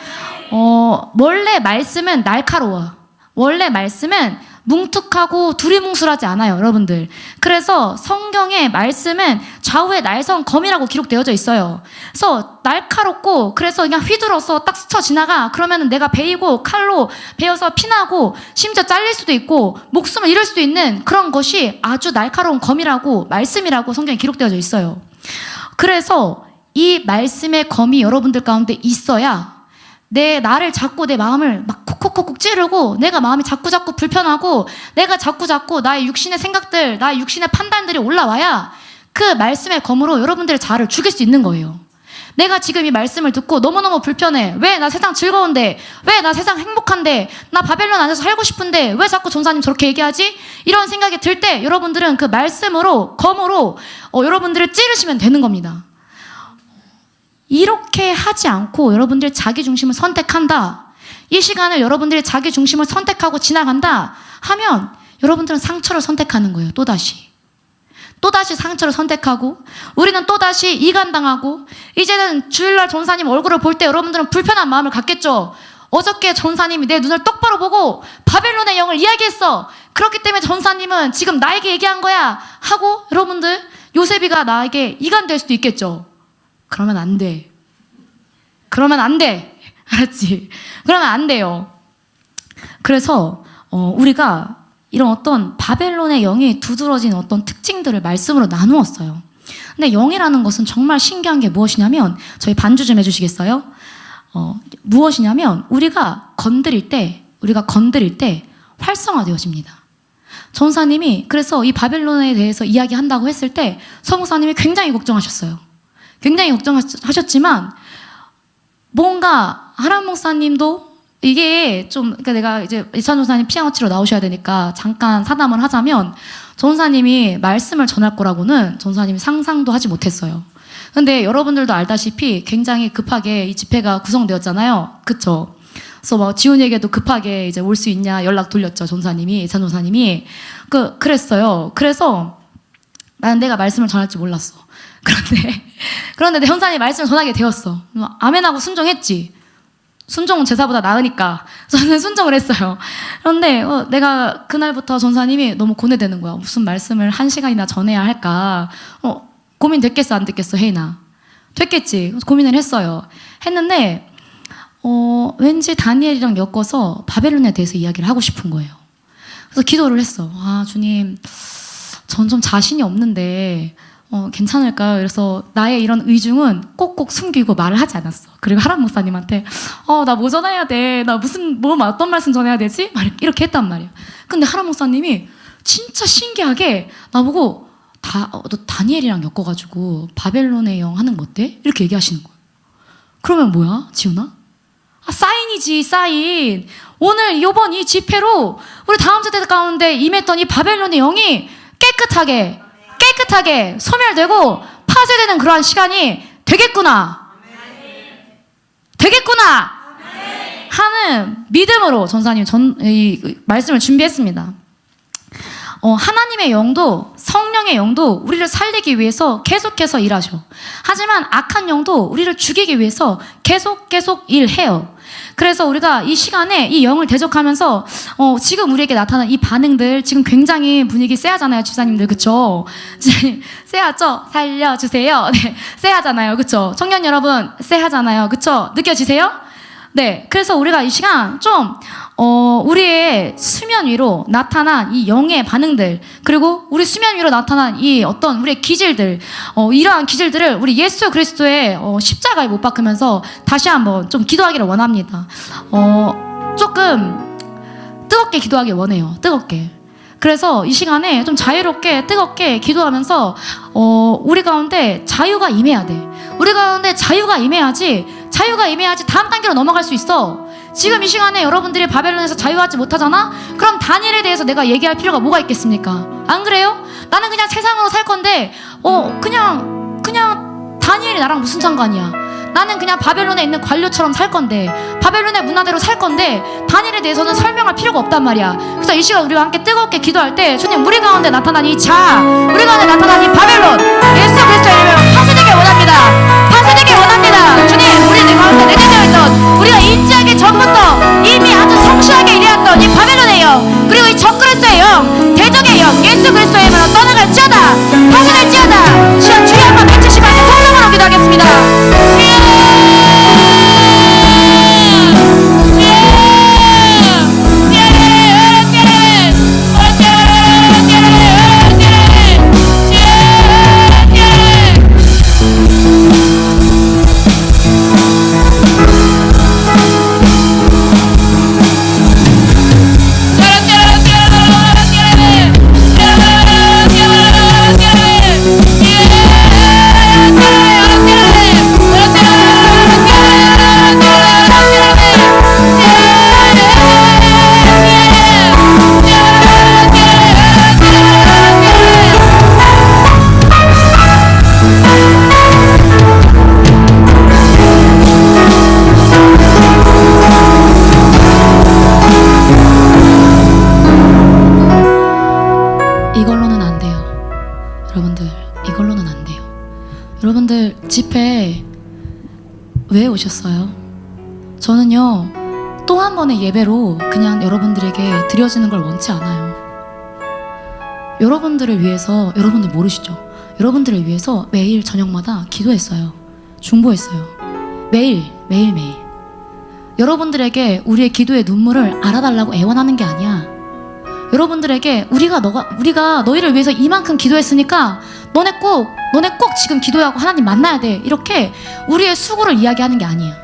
원래 말씀은 날카로워. 원래 말씀은 뭉툭하고 두리뭉술하지 않아요, 여러분들. 그래서 성경의 말씀은 좌우의 날선 검이라고 기록되어져 있어요. 그래서 날카롭고, 그래서 그냥 휘둘러서 딱 스쳐 지나가. 그러면 내가 베이고 칼로 베어서 피나고 심지어 잘릴 수도 있고 목숨을 잃을 수도 있는 그런 것이 아주 날카로운 검이라고, 말씀이라고 성경에 기록되어져 있어요. 그래서 이 말씀의 검이 여러분들 가운데 있어야 나를 자꾸 내 마음을 막 콕콕콕 찌르고, 내가 마음이 자꾸 불편하고, 내가 자꾸 나의 육신의 생각들, 나의 육신의 판단들이 올라와야 그 말씀의 검으로 여러분들의 자아를 죽일 수 있는 거예요. 내가 지금 이 말씀을 듣고 너무너무 불편해. 왜 나 세상 즐거운데? 왜 나 세상 행복한데? 나 바벨론 안에서 살고 싶은데 왜 자꾸 전사님 저렇게 얘기하지? 이런 생각이 들 때 여러분들은 그 말씀으로, 검으로 여러분들을 찌르시면 되는 겁니다. 이렇게 하지 않고 여러분들이 자기 중심을 선택한다, 이 시간을 여러분들이 자기 중심을 선택하고 지나간다 하면 여러분들은 상처를 선택하는 거예요. 또다시 상처를 선택하고, 우리는 또다시 이간당하고, 이제는 주일날 전사님 얼굴을 볼 때 여러분들은 불편한 마음을 갖겠죠. 어저께 전사님이 내 눈을 똑바로 보고 바벨론의 영을 이야기했어. 그렇기 때문에 전사님은 지금 나에게 얘기한 거야 하고 여러분들 요셉이가 나에게 이간될 수도 있겠죠. 그러면 안 돼. 알았지? 그러면 안 돼요. 그래서 우리가 이런 어떤 바벨론의 영이 두드러진 어떤 특징들을 말씀으로 나누었어요. 근데 영이라는 것은 정말 신기한 게 무엇이냐면, 저희 반주 좀 해주시겠어요? 무엇이냐면 우리가 건드릴 때 활성화되어집니다. 전사님이 그래서 이 바벨론에 대해서 이야기한다고 했을 때 서목사님이 굉장히 걱정하셨어요. 굉장히 걱정하셨지만 뭔가 하람 목사님도 이게 좀, 그러니까 내가 이제 이찬 전사님 피아노 치러 나오셔야 되니까 잠깐 사담을 하자면, 전사님이 말씀을 전할 거라고는 전사님이 상상도 하지 못했어요. 근데 여러분들도 알다시피 굉장히 급하게 이 집회가 구성되었잖아요. 그쵸? 그래서 막 지훈이에게도 급하게 이제 올 수 있냐 연락 돌렸죠. 전사님이, 이찬 전사님이. 그랬어요. 그래서 나는 내가 말씀을 전할 줄 몰랐어. 그런데 내 전사님이 말씀을 전하게 되었어. 아멘하고 순종했지. 순종은 제사보다 나으니까 저는 순종을 했어요. 그런데 내가 그날부터 전사님이 너무 고뇌되는 거야. 무슨 말씀을 1시간이나 전해야 할까. 고민됐겠어 안 됐겠어 혜인아? 됐겠지. 고민을 했어요. 했는데 왠지 다니엘이랑 엮어서 바벨론에 대해서 이야기를 하고 싶은 거예요. 그래서 기도를 했어. 아 주님, 전 좀 자신이 없는데 괜찮을까요? 그래서 나의 이런 의중은 꼭꼭 숨기고 말을 하지 않았어. 그리고 하람 목사님한테 나 뭐 전해야 돼? 나 어떤 말씀 전해야 되지? 이렇게 했단 말이야. 근데 하람 목사님이 진짜 신기하게 나보고 너 다니엘이랑 엮어가지고 바벨론의 영 하는 거 어때? 이렇게 얘기하시는 거야. 그러면 뭐야, 지훈아? 사인이지, 사인. 오늘 요번 이 집회로 우리 다음 세대 가운데 임했던 이 바벨론의 영이 깨끗하게 소멸되고 파쇄되는 그러한 시간이 되겠구나 하는 믿음으로 전사님 이 말씀을 준비했습니다. 하나님의 영도, 성령의 영도 우리를 살리기 위해서 계속해서 일하셔. 하지만 악한 영도 우리를 죽이기 위해서 계속 일해요. 그래서 우리가 이 시간에 이 영을 대적하면서 지금 우리에게 나타난 이 반응들, 지금 굉장히 분위기 쎄하잖아요, 집사님들. 그쵸? 쎄하죠? 살려주세요. 네, 쎄하잖아요. 그쵸? 청년 여러분, 쎄하잖아요. 그쵸? 느껴지세요? 네, 그래서 우리가 이 시간 좀 우리의 수면 위로 나타난 이 영의 반응들, 그리고 우리 수면 위로 나타난 이 어떤 우리의 기질들, 이러한 기질들을 우리 예수 그리스도의 십자가에 못 박으면서 다시 한번 좀 기도하기를 원합니다. 조금 뜨겁게 기도하길 원해요. 뜨겁게. 그래서 이 시간에 좀 자유롭게 뜨겁게 기도하면서 우리 가운데 자유가 임해야 돼. 우리 가운데 자유가 임해야지 다음 단계로 넘어갈 수 있어. 지금 이 시간에 여러분들이 바벨론에서 자유하지 못하잖아? 그럼 다니엘에 대해서 내가 얘기할 필요가 뭐가 있겠습니까? 안 그래요? 나는 그냥 세상으로 살 건데 그냥 다니엘이 나랑 무슨 상관이야? 나는 그냥 바벨론에 있는 관료처럼 살 건데, 바벨론의 문화대로 살 건데 다니엘에 대해서는 설명할 필요가 없단 말이야. 그래서 이 시간 우리가 함께 뜨겁게 기도할 때, 주님, 우리 가운데 나타난 이 자, 우리 가운데 나타난 이 바벨론, 예수 그리스도의 이름으로 파쇄되길 원합니다. 파쇄되길 원합니다. 주님, 우리 가운데 내재되어 있던, 우리가 인지하기 전부터 이미 아주 성실하게 일해왔던 이 바벨론의 영, 그리고 이 적그리스도의 영, 대적의 영, 예수 그리스도의 이름으로 떠나갈지어다, 파쇄될지어다. 시간 주여 한번 외치시고 성령으로 기도하겠습니다. 왜 오셨어요? 저는요, 또 한 번의 예배로 그냥 여러분들에게 드려지는 걸 원치 않아요. 여러분들을 위해서, 여러분들 모르시죠? 여러분들을 위해서 매일 저녁마다 기도했어요. 중보했어요. 매일. 여러분들에게 우리의 기도의 눈물을 알아달라고 애원하는 게 아니야. 여러분들에게 우리가 너희를 위해서 이만큼 기도했으니까 너네 꼭 지금 기도하고 하나님 만나야 돼. 이렇게 우리의 수고를 이야기하는 게 아니야.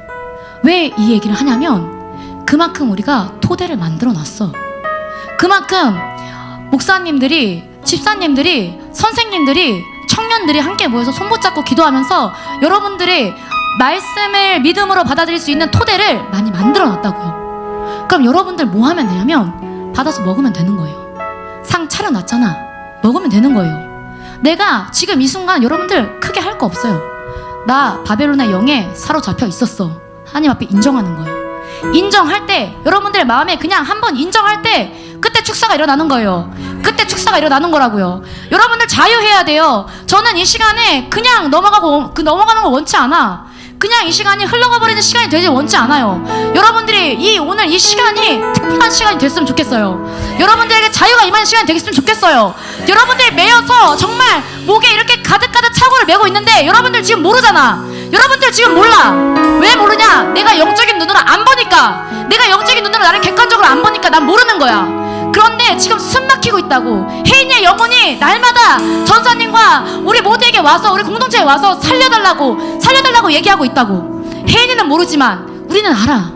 왜 이 얘기를 하냐면 그만큼 우리가 토대를 만들어 놨어. 그만큼 목사님들이, 집사님들이, 선생님들이, 청년들이 함께 모여서 손 붙잡고 기도하면서 여러분들이 말씀을 믿음으로 받아들일 수 있는 토대를 많이 만들어 놨다고요. 그럼 여러분들 뭐 하면 되냐면 받아서 먹으면 되는 거예요. 상 차려놨잖아. 먹으면 되는 거예요. 내가 지금 이 순간 여러분들 크게 할 거 없어요. 나 바벨론의 영에 사로잡혀 있었어. 하나님 앞에 인정하는 거예요. 인정할 때, 여러분들의 마음에 그냥 한번 인정할 때 그때 축사가 일어나는 거예요. 그때 축사가 일어나는 거라고요. 여러분들 자유해야 돼요. 저는 이 시간에 그냥 넘어가는 거 원치 않아. 그냥 이 시간이 흘러가 버리는 시간이 되지 원치 않아요. 여러분들이 오늘 이 시간이 특별한 시간이 됐으면 좋겠어요. 여러분들에게 자유가 임하는 시간이 되겠으면 좋겠어요. 여러분들이 매여서 정말 목에 이렇게 가득가득 차고를 메고 있는데 여러분들 지금 모르잖아. 여러분들 지금 몰라. 왜 모르냐? 내가 영적인 눈으로 안 보니까. 내가 영적인 눈으로 나를 객관적으로 안 보니까 난 모르는 거야. 그런데 지금 숨 막히고 있다고. 혜인의 영혼이 날마다 전사님과 우리 모두에게 와서, 우리 공동체에 와서 살려달라고 얘기하고 있다고. 혜인이는 모르지만 우리는 알아.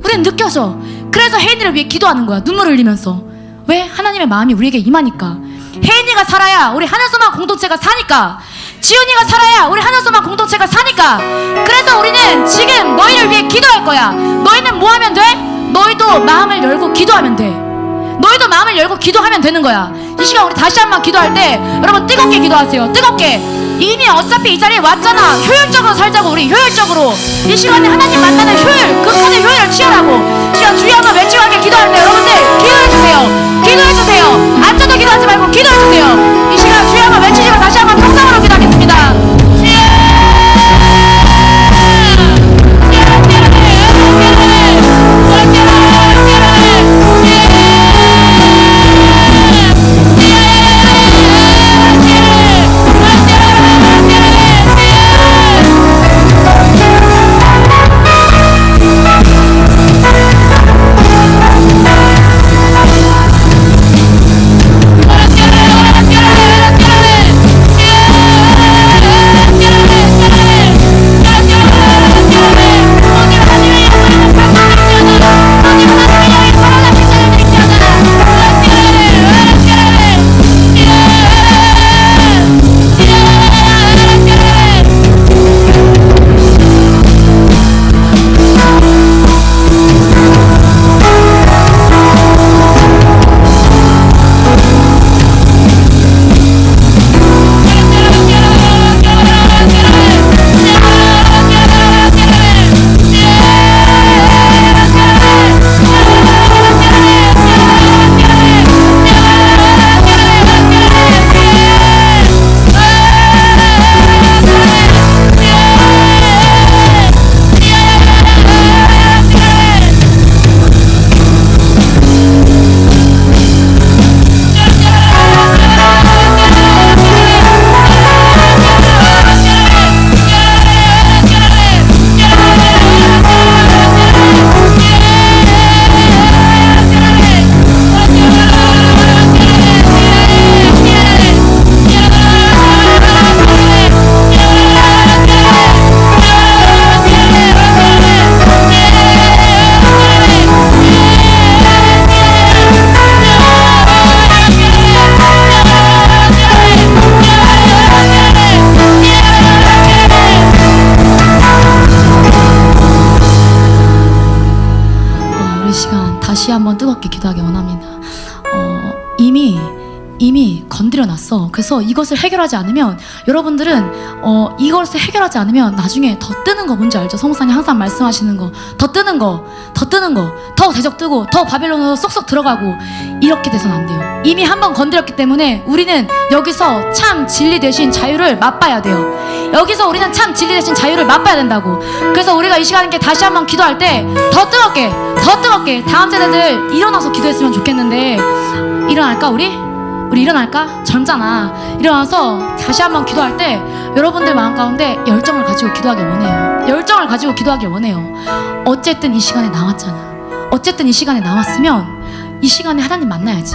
우리는 느껴져. 그래서 혜인이를 위해 기도하는 거야. 눈물을 흘리면서. 왜? 하나님의 마음이 우리에게 임하니까. 혜인이가 살아야 우리 하늘소망 공동체가 사니까. 지훈이가 살아야 우리 하늘소망 공동체가 사니까. 그래서 우리는 지금 너희를 위해 기도할 거야. 너희는 뭐 하면 돼? 너희도 마음을 열고 기도하면 돼. 너희도 마음을 열고 기도하면 되는 거야. 이 시간 우리 다시 한번 기도할 때 여러분 뜨겁게 기도하세요. 뜨겁게. 이미 어차피 이 자리에 왔잖아. 효율적으로 살자고. 우리 효율적으로 이 시간에 하나님 만나는 효율, 극한의 효율을 취하라고. 시간 주여 한번 외치고 함께 기도할 때 여러분들 기도해주세요. 기도해주세요. 앉아도 기도하지 말고 기도해주세요. 이 시간 주여 한번 외치시고 다시 한번 통성으로 기도하겠습니다. 다시 한번 뜨겁게 기도하기 원합니다. 이미 이미 건드려놨어. 그래서 이것을 해결하지 않으면 여러분들은 이것을 해결하지 않으면 나중에 더 뜨는 거 뭔지 알죠? 성모사님 항상 말씀하시는 거, 더 뜨는 거, 더 대적 뜨고 더 바벨론으로 쏙쏙 들어가고 이렇게 돼서는 안 돼요. 이미 한번 건드렸기 때문에 우리는 여기서 참 진리 대신 자유를 맛봐야 돼요. 여기서 우리는 참 진리 대신 자유를 맛봐야 된다고. 그래서 우리가 이 시간에 다시 한번 기도할 때 더 뜨겁게 다음 세대들 일어나서 기도했으면 좋겠는데, 일어날까 우리 일어날까? 젊잖아. 일어나서 다시 한번 기도할 때 여러분들 마음 가운데 열정을 가지고 기도하길 원해요. 어쨌든 이 시간에 나왔으면 이 시간에 하나님 만나야지.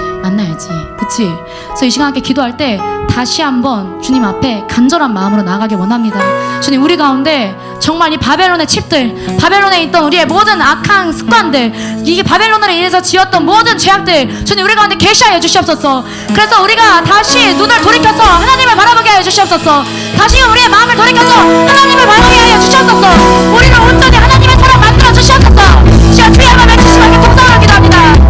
그치? 그래서 이 시간 함께 기도할 때 다시 한번 주님 앞에 간절한 마음으로 나아가길 원합니다. 주님, 우리 가운데 정말 이 바벨론의 칩들, 바벨론에 있던 우리의 모든 악한 습관들, 이게 바벨론으로 인해서 지었던 모든 죄악들, 주님 우리 가운데 계시하여 주시옵소서. 그래서 우리가 다시 눈을 돌이켜서 하나님을 바라보게 하여 주시옵소서. 다시 우리의 마음을 돌이켜서 하나님을 바라보게 하여 주시옵소서. 우리를 온전히 하나님의 사람 만들어 주시옵소서. 시간 주의 한번 외치시고 함께 통성으로 기도합니다.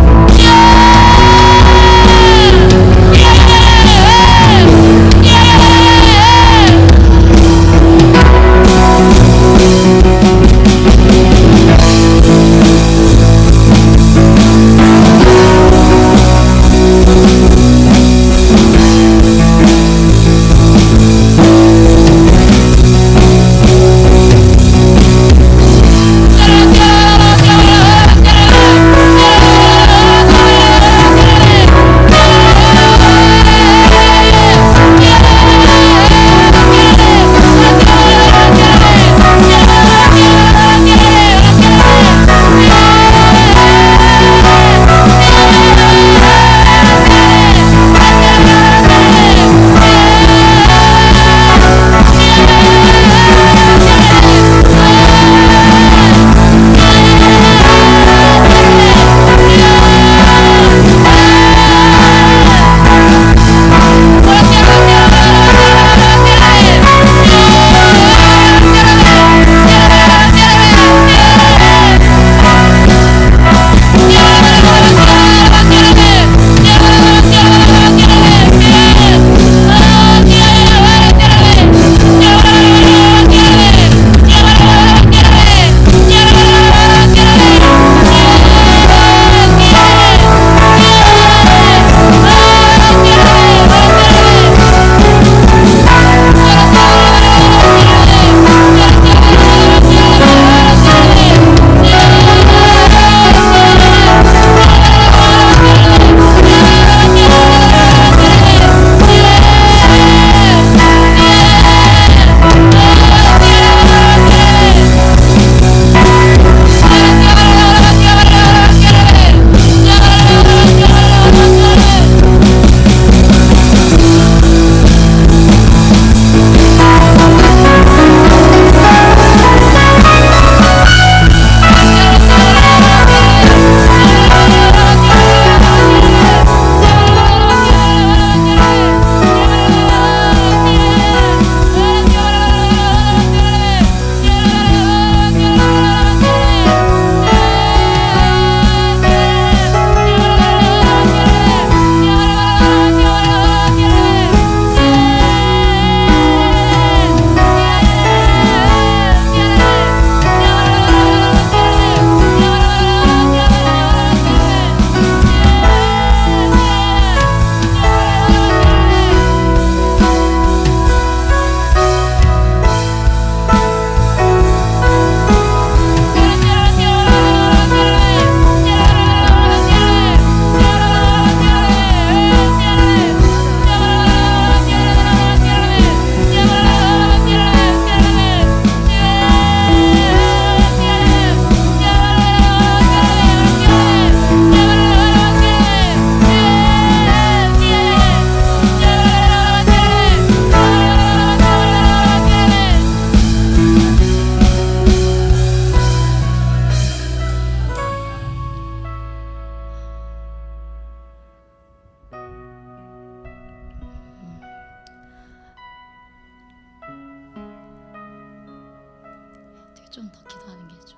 좀 더 기도하는 게 좀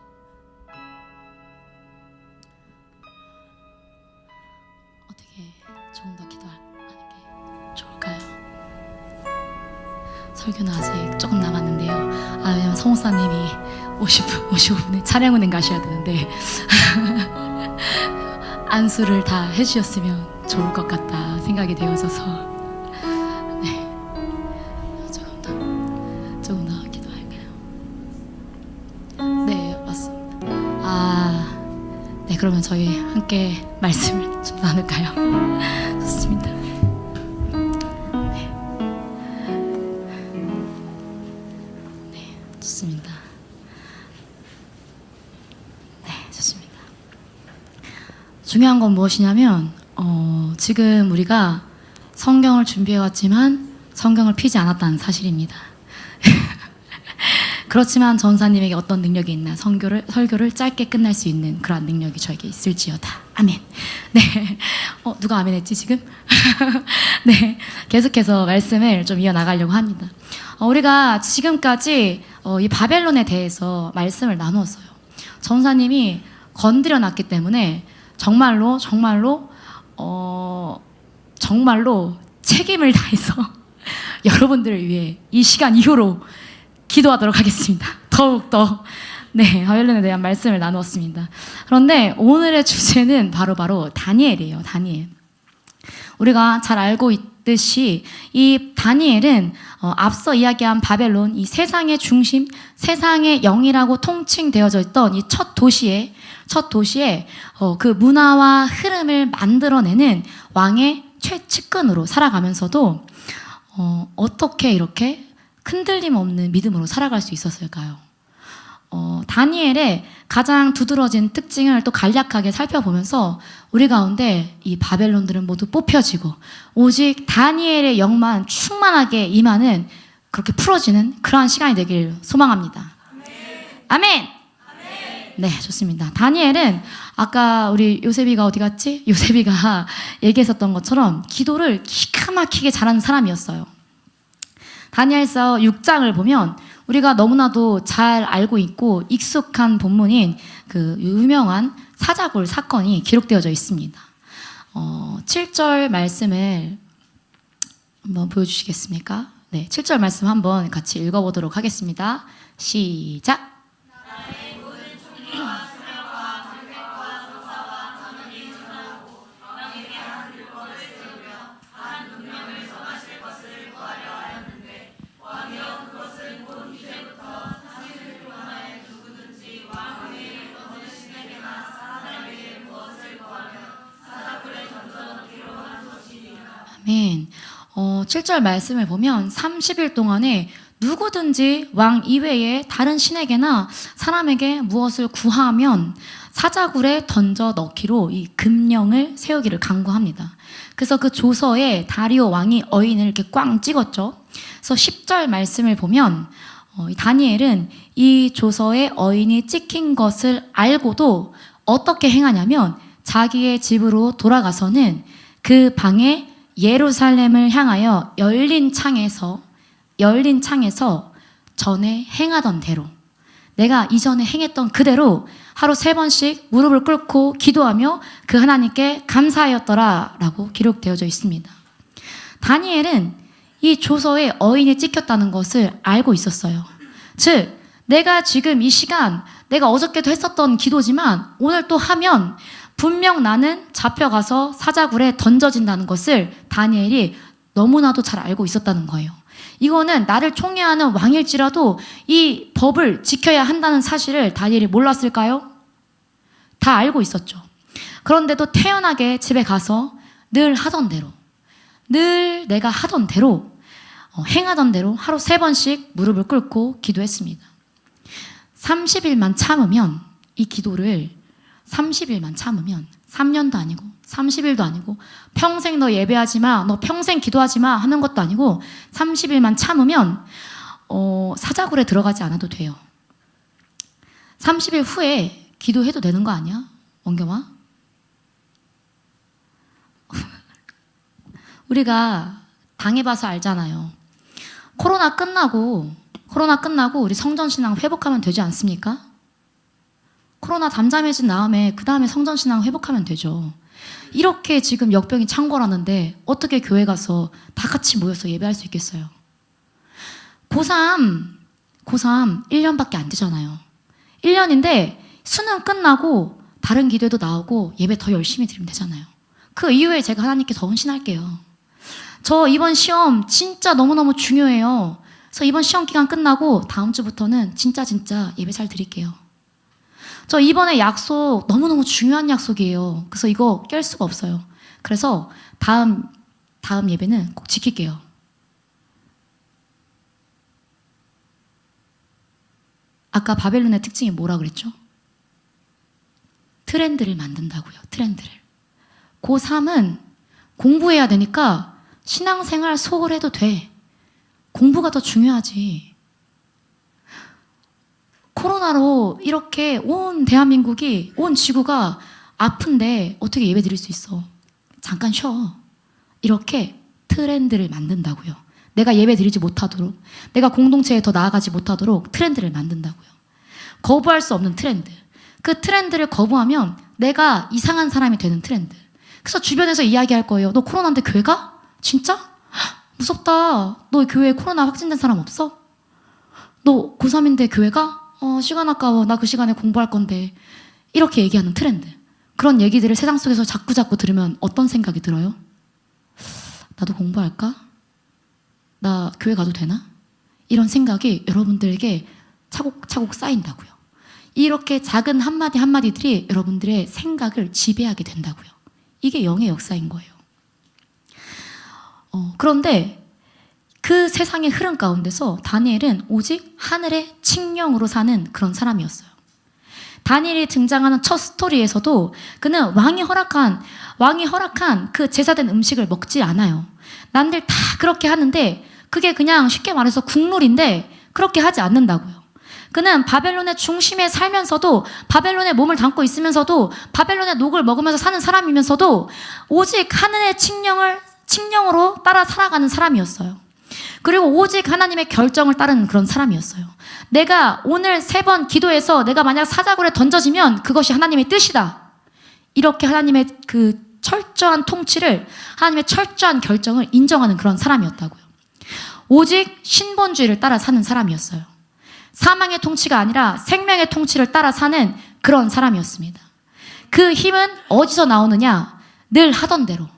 어떻게 조금 더 기도하는 게 설교는 아직 조금 남았는데요. 왜냐면 성우사님이 55분에 촬영 운행 가셔야 되는데 안수를 다 해주셨으면 좋을 것 같다 생각이 되어져서 네, 조금 더 기도할까요? 네, 맞습니다. 네, 그러면 저희 함께 말씀을 좀 나눌까요? 좋습니다. 네, 좋습니다. 네, 좋습니다. 중요한 건 무엇이냐면 지금 우리가 성경을 준비해왔지만 성경을 피지 않았다는 사실입니다. 그렇지만 전사님에게 어떤 능력이 있나 설교를 짧게 끝날 수 있는 그러한 능력이 저에게 있을지어다. 아멘. 네. 누가 아멘 했지 지금? 네. 계속해서 말씀을 좀 이어나가려고 합니다. 우리가 지금까지 이 바벨론에 대해서 말씀을 나누었어요. 전사님이 건드려 놨기 때문에 정말로 책임을 다해서 여러분들을 위해 이 시간 이후로 기도하도록 하겠습니다. 더욱더 네, 바벨론에 대한 말씀을 나누었습니다. 그런데 오늘의 주제는 바로 다니엘이에요. 다니엘. 우리가 잘 알고 있듯이 이 다니엘은 앞서 이야기한 바벨론, 이 세상의 중심, 세상의 영이라고 통칭되어져 있던 이 첫 도시에 그 문화와 흐름을 만들어내는 왕의 최측근으로 살아가면서도 어떻게 이렇게 흔들림 없는 믿음으로 살아갈 수 있었을까요? 다니엘의 가장 두드러진 특징을 또 간략하게 살펴보면서 우리 가운데 이 바벨론들은 모두 뽑혀지고 오직 다니엘의 영만 충만하게 임하는, 그렇게 풀어지는 그러한 시간이 되길 소망합니다. 아멘! 네, 좋습니다. 다니엘은 아까 우리 요셉이가 어디 갔지? 요셉이가 얘기했었던 것처럼 기도를 기가 막히게 잘하는 사람이었어요. 다니엘서 6장을 보면 우리가 너무나도 잘 알고 있고 익숙한 본문인 그 유명한 사자굴 사건이 기록되어져 있습니다. 7절 말씀을 한번 보여주시겠습니까? 네, 7절 말씀 한번 같이 읽어보도록 하겠습니다. 시작! 아멘. 7절 말씀을 보면 30일 동안에 누구든지 왕 이외에 다른 신에게나 사람에게 무엇을 구하면 사자굴에 던져 넣기로 이 금령을 세우기를 간구합니다. 그래서 그 조서에 다리오 왕이 어인을 이렇게 꽝 찍었죠. 그래서 10절 말씀을 보면 다니엘은 이 조서에 어인이 찍힌 것을 알고도 어떻게 행하냐면 자기의 집으로 돌아가서는 그 방에 예루살렘을 향하여 열린 창에서 전에 행하던 대로, 내가 이전에 행했던 그대로 하루 3번씩 무릎을 꿇고 기도하며 그 하나님께 감사하였더라 라고 기록되어져 있습니다. 다니엘은 이 조서에 어인이 찍혔다는 것을 알고 있었어요. 즉, 내가 지금 이 시간, 내가 어저께도 했었던 기도지만 오늘 또 하면 분명 나는 잡혀가서 사자굴에 던져진다는 것을 다니엘이 너무나도 잘 알고 있었다는 거예요. 이거는 나를 총애하는 왕일지라도 이 법을 지켜야 한다는 사실을 다니엘이 몰랐을까요? 다 알고 있었죠. 그런데도 태연하게 집에 가서 늘 내가 하던 대로 행하던 대로 하루 3번씩 무릎을 꿇고 기도했습니다. 30일만 참으면 이 기도를 30일만 참으면 3년도 아니고 30일도 아니고 평생 너 예배하지 마, 너 평생 기도하지 마 하는 것도 아니고 30일만 참으면 사자굴에 들어가지 않아도 돼요. 30일 후에 기도해도 되는 거 아니야? 원겸아? 우리가 당해봐서 알잖아요. 코로나 끝나고 우리 성전신앙 회복하면 되지 않습니까? 코로나 잠잠해진 다음에 그 다음에 성전신앙 회복하면 되죠. 이렇게 지금 역병이 창궐하는데 어떻게 교회 가서 다 같이 모여서 예배할 수 있겠어요? 고3 1년밖에 안 되잖아요. 1년인데 수능 끝나고 다른 기도에도 나오고 예배 더 열심히 드리면 되잖아요. 그 이후에 제가 하나님께 더 헌신할게요. 저 이번 시험 진짜 너무너무 중요해요. 그래서 이번 시험 기간 끝나고 다음 주부터는 진짜 예배 잘 드릴게요. 저 이번에 약속 너무너무 중요한 약속이에요. 그래서 이거 깰 수가 없어요. 그래서 다음 예배는 꼭 지킬게요. 아까 바벨론의 특징이 뭐라 그랬죠? 트렌드를 만든다고요. 트렌드를. 고3은 공부해야 되니까 신앙생활 소홀해도 돼. 공부가 더 중요하지. 코로나로 이렇게 온 대한민국이, 온 지구가 아픈데 어떻게 예배 드릴 수 있어? 잠깐 쉬어. 이렇게 트렌드를 만든다고요. 내가 예배 드리지 못하도록, 내가 공동체에 더 나아가지 못하도록 트렌드를 만든다고요. 거부할 수 없는 트렌드. 그 트렌드를 거부하면 내가 이상한 사람이 되는 트렌드. 그래서 주변에서 이야기할 거예요. 너 코로나인데 교회 가? 진짜? 무섭다. 너 교회에 코로나 확진된 사람 없어? 너 고3인데 교회 가? 시간 아까워. 나 그 시간에 공부할 건데. 이렇게 얘기하는 트렌드. 그런 얘기들을 세상 속에서 자꾸 들으면 어떤 생각이 들어요? 나도 공부할까? 나 교회 가도 되나? 이런 생각이 여러분들에게 차곡차곡 쌓인다고요. 이렇게 작은 한마디들이 여러분들의 생각을 지배하게 된다고요. 이게 영의 역사인 거예요. 그런데 그 세상의 흐름 가운데서 다니엘은 오직 하늘의 칙령으로 사는 그런 사람이었어요. 다니엘이 등장하는 첫 스토리에서도 그는 왕이 허락한 그 제사된 음식을 먹지 않아요. 남들 다 그렇게 하는데 그게 그냥 쉽게 말해서 국룰인데 그렇게 하지 않는다고요. 그는 바벨론의 중심에 살면서도, 바벨론의 몸을 담고 있으면서도, 바벨론의 녹을 먹으면서 사는 사람이면서도 오직 하늘의 칙령으로 따라 살아가는 사람이었어요. 그리고 오직 하나님의 결정을 따르는 그런 사람이었어요. 내가 오늘 3번 기도해서 내가 만약 사자굴에 던져지면 그것이 하나님의 뜻이다. 이렇게 하나님의 그 철저한 통치를, 하나님의 철저한 결정을 인정하는 그런 사람이었다고요. 오직 신본주의를 따라 사는 사람이었어요. 사망의 통치가 아니라 생명의 통치를 따라 사는 그런 사람이었습니다. 그 힘은 어디서 나오느냐? 늘 하던 대로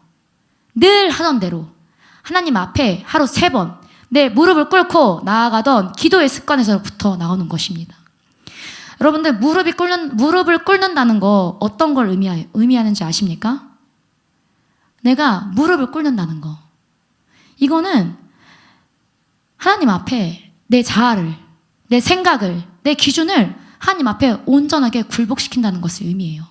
하나님 앞에 하루 3번 내 무릎을 꿇고 나아가던 기도의 습관에서부터 나오는 것입니다. 여러분들 무릎을 꿇는다는 거 어떤 걸 의미하는지 아십니까? 내가 무릎을 꿇는다는 거. 이거는 하나님 앞에 내 자아를, 내 생각을, 내 기준을 하나님 앞에 온전하게 굴복시킨다는 것을 의미해요.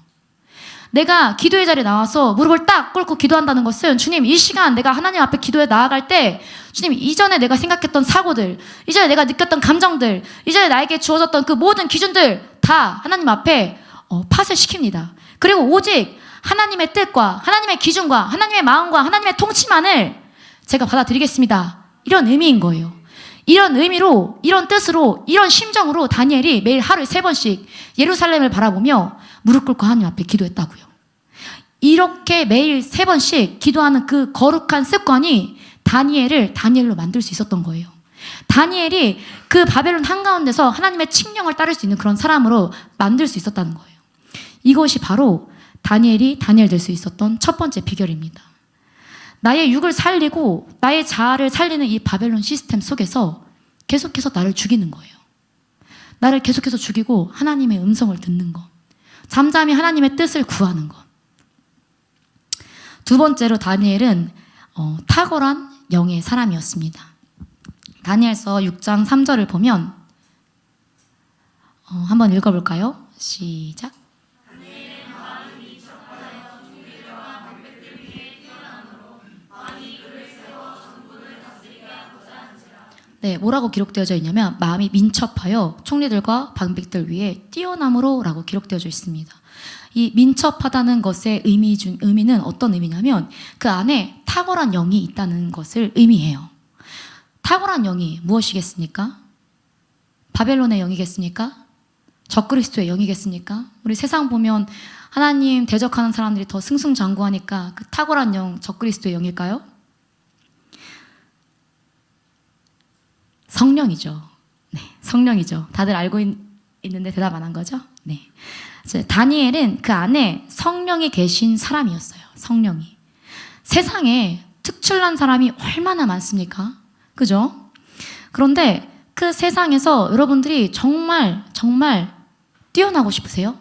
내가 기도의 자리에 나와서 무릎을 딱 꿇고 기도한다는 것은 주님, 이 시간 내가 하나님 앞에 기도에 나아갈 때 주님, 이전에 내가 생각했던 사고들, 이전에 내가 느꼈던 감정들, 이전에 나에게 주어졌던 그 모든 기준들 다 하나님 앞에 파쇄시킵니다. 그리고 오직 하나님의 뜻과 하나님의 기준과 하나님의 마음과 하나님의 통치만을 제가 받아들이겠습니다. 이런 의미인 거예요. 이런 의미로, 이런 뜻으로, 이런 심정으로 다니엘이 매일 하루에 3번씩 예루살렘을 바라보며 무릎 꿇고 하나님 앞에 기도했다고요. 이렇게 매일 3번씩 기도하는 그 거룩한 습관이 다니엘을 다니엘로 만들 수 있었던 거예요. 다니엘이 그 바벨론 한가운데서 하나님의 칙령을 따를 수 있는 그런 사람으로 만들 수 있었다는 거예요. 이것이 바로 다니엘이 다니엘 될 수 있었던 첫 번째 비결입니다. 나의 육을 살리고 나의 자아를 살리는 이 바벨론 시스템 속에서 계속해서 나를 죽이는 거예요. 나를 계속해서 죽이고 하나님의 음성을 듣는 것. 잠잠히 하나님의 뜻을 구하는 것. 두 번째로 다니엘은 탁월한 영의 사람이었습니다. 다니엘서 6장 3절을 보면 한번 읽어볼까요? 시작. 네, 뭐라고 기록되어져 있냐면 마음이 민첩하여 총리들과 방백들 위에 뛰어남으로 라고 기록되어져 있습니다. 이 민첩하다는 것의 의미는 어떤 의미냐면 그 안에 탁월한 영이 있다는 것을 의미해요. 탁월한 영이 무엇이겠습니까? 바벨론의 영이겠습니까? 적그리스도의 영이겠습니까? 우리 세상 보면 하나님 대적하는 사람들이 더 승승장구하니까 그 탁월한 영, 적그리스도의 영일까요? 성령이죠. 네, 성령이죠. 다들 알고 있는데 대답 안 한 거죠? 네. 다니엘은 그 안에 성령이 계신 사람이었어요. 성령이. 세상에 특출난 사람이 얼마나 많습니까? 그죠? 그런데 그 세상에서 여러분들이 정말 뛰어나고 싶으세요?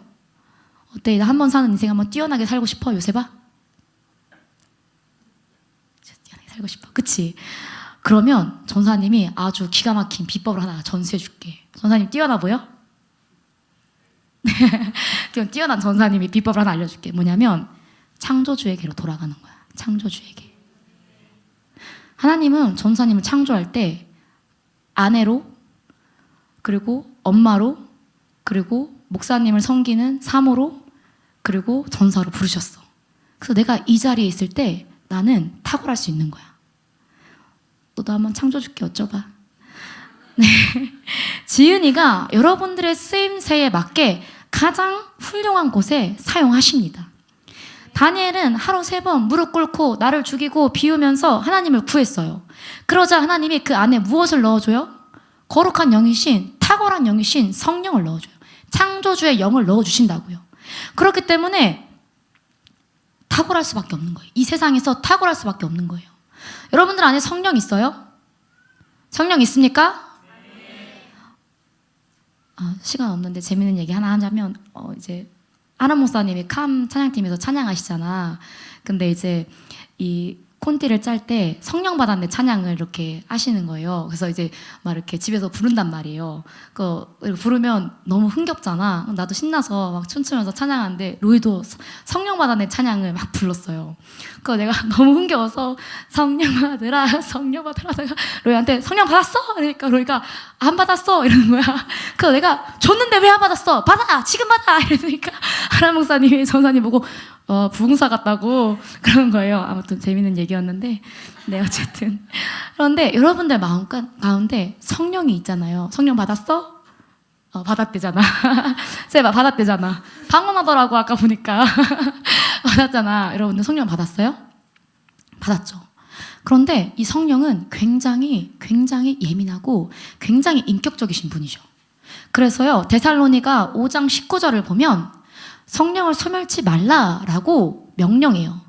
어때? 한 번 사는 인생 한번 뛰어나게 살고 싶어, 요셉아? 뛰어나게 살고 싶어. 그치? 그러면 전사님이 아주 기가 막힌 비법을 하나 전수해 줄게. 전사님 뛰어나 보여? 뛰어난 전사님이 비법을 하나 알려줄게. 뭐냐면 창조주에게로 돌아가는 거야. 창조주에게. 하나님은 전사님을 창조할 때 아내로, 그리고 엄마로, 그리고 목사님을 섬기는 사모로, 그리고 전사로 부르셨어. 그래서 내가 이 자리에 있을 때 나는 탁월할 수 있는 거야. 너도 한번 창조주께 여쭤봐. 네. 지은이가 여러분들의 쓰임새에 맞게 가장 훌륭한 곳에 사용하십니다. 다니엘은 하루 3번 무릎 꿇고 나를 죽이고 비우면서 하나님을 구했어요. 그러자 하나님이 그 안에 무엇을 넣어줘요? 거룩한 영이신, 탁월한 영이신 성령을 넣어줘요. 창조주의 영을 넣어주신다고요. 그렇기 때문에 탁월할 수밖에 없는 거예요. 이 세상에서 탁월할 수밖에 없는 거예요. 여러분들 안에 성령 있어요? 성령 있습니까? 시간 없는데 재밌는 얘기 하나 하자면 이제 아람 목사님이 캄 찬양팀에서 찬양하시잖아. 근데 이제 이 콘티를 짤 때 성령 받았네 찬양을 이렇게 하시는 거예요. 그래서 이제 막 이렇게 집에서 부른단 말이에요. 부르면 너무 흥겹잖아. 나도 신나서 막 춤추면서 찬양하는데 로이도 성령 받았네 찬양을 막 불렀어요. 그거 내가 너무 흥겨워서 성령 받으라 성령 받으라 하다가 로이한테 성령 받았어? 그러니까 로이가 안 받았어 이러는 거야. 그래서 내가 줬는데 왜 안 받았어? 받아! 지금 받아! 이러니까 하람 목사님이 전사님 보고 부흥사 같다고 그런 거예요. 아무튼 재밌는 얘기였는데 네 어쨌든 그런데 여러분들 마음 가운데 성령이 있잖아요. 성령 받았어? 받았대잖아. 쌤아 받았대잖아. 방언하더라고 아까 보니까. 받았잖아. 여러분들 성령 받았어요? 받았죠. 그런데 이 성령은 굉장히 예민하고 굉장히 인격적이신 분이죠. 그래서요 데살로니가 5장 19절을 보면 성령을 소멸치 말라라고 명령해요.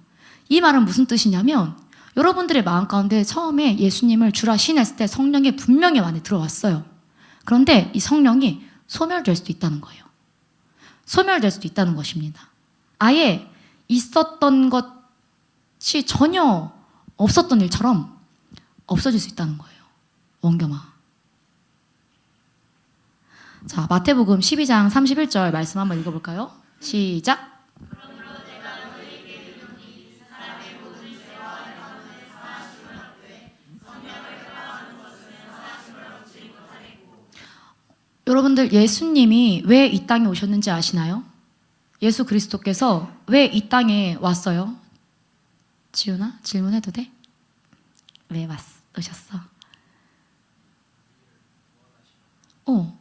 이 말은 무슨 뜻이냐면 여러분들의 마음 가운데 처음에 예수님을 주라 시인했을 때 성령이 분명히 안에 들어왔어요. 그런데 이 성령이 소멸될 수도 있다는 거예요. 소멸될 수도 있다는 것입니다. 아예 있었던 것이 전혀 없었던 일처럼 없어질 수 있다는 거예요. 원겸아. 자, 마태복음 12장 31절 말씀 한번 읽어볼까요? 시작. 여러분들 예수님이 왜 이 땅에 오셨는지 아시나요? 예수 그리스도께서 왜 이 땅에 왔어요? 지훈아 질문해도 돼? 왜 오셨어?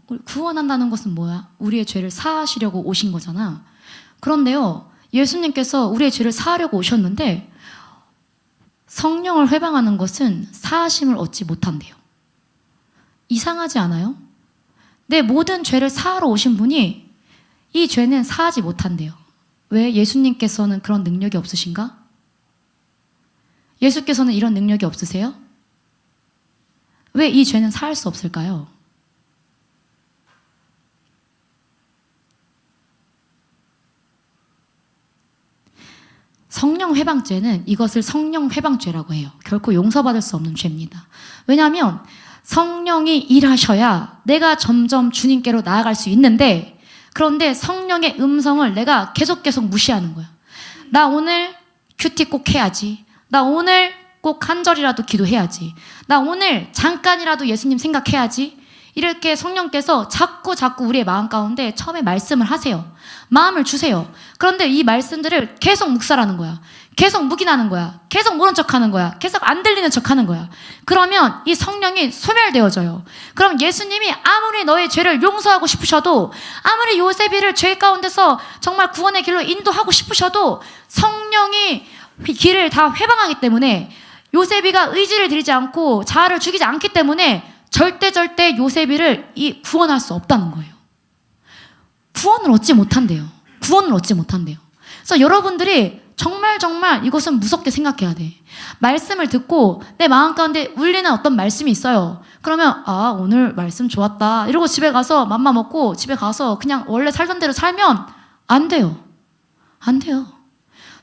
우리 구원한다는 것은 뭐야? 우리의 죄를 사하시려고 오신 거잖아. 그런데요, 예수님께서 우리의 죄를 사하려고 오셨는데 성령을 회방하는 것은 사하심을 얻지 못한대요. 이상하지 않아요? 내 모든 죄를 사하러 오신 분이 이 죄는 사하지 못한대요. 왜? 예수님께서는 그런 능력이 없으신가? 예수께서는 이런 능력이 없으세요? 왜 이 죄는 사할 수 없을까요? 성령 회방죄는 이것을 성령 회방죄라고 해요. 결코 용서받을 수 없는 죄입니다. 왜냐하면 성령이 일하셔야 내가 점점 주님께로 나아갈 수 있는데 그런데 성령의 음성을 내가 계속 무시하는 거야. 나 오늘 큐티 꼭 해야지. 나 오늘 꼭 한 절이라도 기도해야지. 나 오늘 잠깐이라도 예수님 생각해야지. 이렇게 성령께서 자꾸 우리의 마음 가운데 처음에 말씀을 하세요. 마음을 주세요. 그런데 이 말씀들을 계속 묵살하는 거야. 계속 묵인하는 거야. 계속 모른 척하는 거야. 계속 안 들리는 척하는 거야. 그러면 이 성령이 소멸되어져요. 그럼 예수님이 아무리 너의 죄를 용서하고 싶으셔도 아무리 요셉이를 죄 가운데서 정말 구원의 길로 인도하고 싶으셔도 성령이 길을 다 회방하기 때문에 요셉이가 의지를 들이지 않고 자아를 죽이지 않기 때문에 절대 요세비를 구원할 수 없다는 거예요. 구원을 얻지 못한대요. 그래서 여러분들이 정말 이것은 무섭게 생각해야 돼. 말씀을 듣고 내 마음 가운데 울리는 어떤 말씀이 있어요. 그러면 오늘 말씀 좋았다 이러고 집에 가서 맘마 먹고 집에 가서 그냥 원래 살던 대로 살면 안 돼요.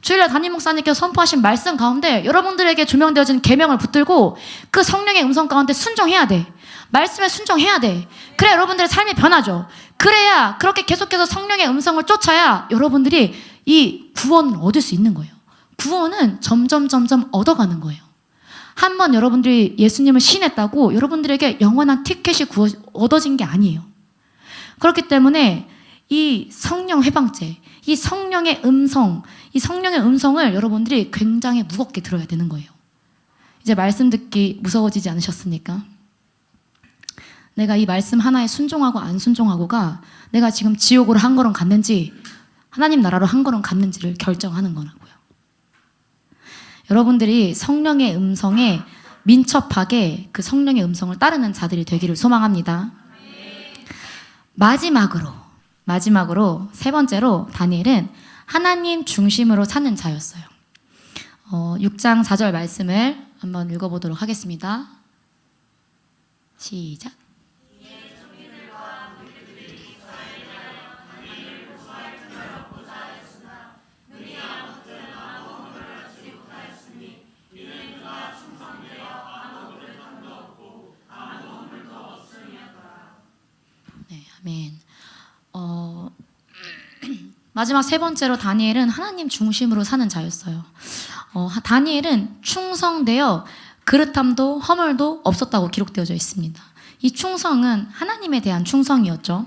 주일날 담임 목사님께서 선포하신 말씀 가운데 여러분들에게 조명되어진 계명을 붙들고 그 성령의 음성 가운데 순종해야 돼. 말씀에 순종해야 돼. 그래 여러분들의 삶이 변하죠. 그래야 그렇게 계속해서 성령의 음성을 쫓아야 여러분들이 이 구원을 얻을 수 있는 거예요. 구원은 점점 얻어가는 거예요. 한번 여러분들이 예수님을 신했다고 여러분들에게 영원한 티켓이 얻어진 게 아니에요. 그렇기 때문에 이 성령 해방죄, 이 성령의 음성을 여러분들이 굉장히 무겁게 들어야 되는 거예요. 이제 말씀 듣기 무서워지지 않으셨습니까? 내가 이 말씀 하나에 순종하고 안 순종하고가 내가 지금 지옥으로 한 걸음 갔는지 하나님 나라로 한 걸음 갔는지를 결정하는 거라고요. 여러분들이 성령의 음성에 민첩하게 그 성령의 음성을 따르는 자들이 되기를 소망합니다. 마지막으로 세 번째로 다니엘은 하나님 중심으로 사는 자였어요. 6장 4절 말씀을 한번 읽어보도록 하겠습니다. 시작. 네, 아멘. 마지막 세 번째로 다니엘은 하나님 중심으로 사는 자였어요. 다니엘은 충성되어 그릇함도 허물도 없었다고 기록되어져 있습니다. 이 충성은 하나님에 대한 충성이었죠.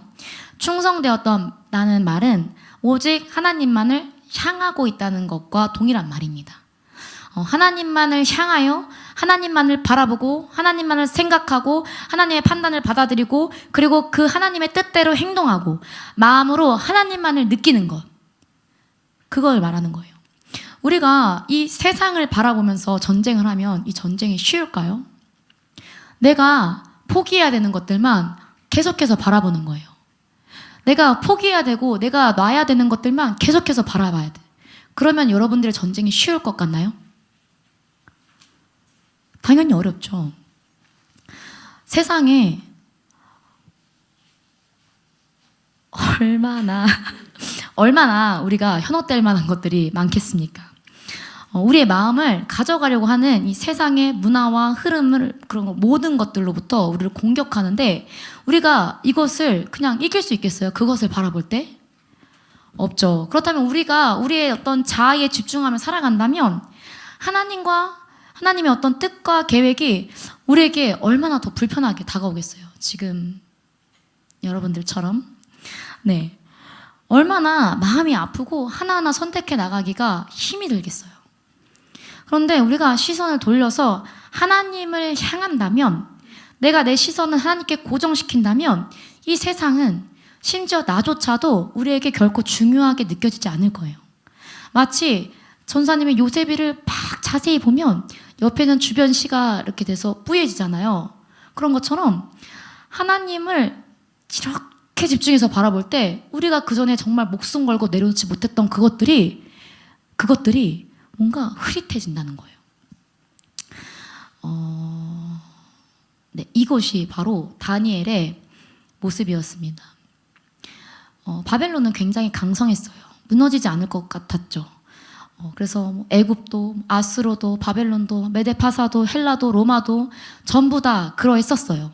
충성되었다는 말은 오직 하나님만을 향하고 있다는 것과 동일한 말입니다. 하나님만을 향하여 하나님만을 바라보고 하나님만을 생각하고 하나님의 판단을 받아들이고 그리고 그 하나님의 뜻대로 행동하고 마음으로 하나님만을 느끼는 것, 그걸 말하는 거예요. 우리가 이 세상을 바라보면서 전쟁을 하면 이 전쟁이 쉬울까요? 내가 포기해야 되는 것들만 계속해서 바라보는 거예요. 내가 포기해야 되고 내가 놔야 되는 것들만 계속해서 바라봐야 돼. 그러면 여러분들의 전쟁이 쉬울 것 같나요? 당연히 어렵죠. 세상에 얼마나 우리가 현혹될 만한 것들이 많겠습니까? 우리의 마음을 가져가려고 하는 이 세상의 문화와 흐름을 그런 모든 것들로부터 우리를 공격하는데 우리가 이것을 그냥 이길 수 있겠어요? 그것을 바라볼 때? 없죠. 그렇다면 우리가 우리의 어떤 자아에 집중하며 살아간다면 하나님의 어떤 뜻과 계획이 우리에게 얼마나 더 불편하게 다가오겠어요. 지금 여러분들처럼. 네. 얼마나 마음이 아프고 하나하나 선택해 나가기가 힘이 들겠어요. 그런데 우리가 시선을 돌려서 하나님을 향한다면, 내가 내 시선을 하나님께 고정시킨다면 이 세상은 심지어 나조차도 우리에게 결코 중요하게 느껴지지 않을 거예요. 마치 전사님의 요셉이를 막 자세히 보면 옆에는 주변 시가 이렇게 돼서 뿌얘지잖아요. 그런 것처럼 하나님을 이렇게 집중해서 바라볼 때 우리가 그전에 정말 목숨 걸고 내려놓지 못했던 그것들이 뭔가 흐릿해진다는 거예요. 네, 이것이 바로 다니엘의 모습이었습니다. 바벨론은 굉장히 강성했어요. 무너지지 않을 것 같았죠. 그래서 애굽도, 아수르도, 바벨론도, 메데파사도, 헬라도, 로마도 전부 다 그러했었어요.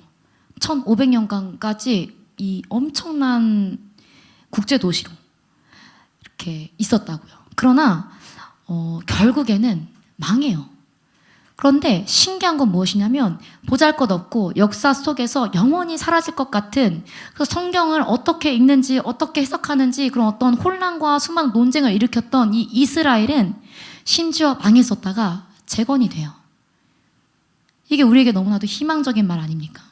1500년간까지 이 엄청난 국제도시로 이렇게 있었다고요. 그러나 결국에는 망해요. 그런데 신기한 건 무엇이냐면 보잘것없고 역사 속에서 영원히 사라질 것 같은 그 성경을 어떻게 읽는지 어떻게 해석하는지 그런 어떤 혼란과 수많은 논쟁을 일으켰던 이 이스라엘은 심지어 망했었다가 재건이 돼요. 이게 우리에게 너무나도 희망적인 말 아닙니까?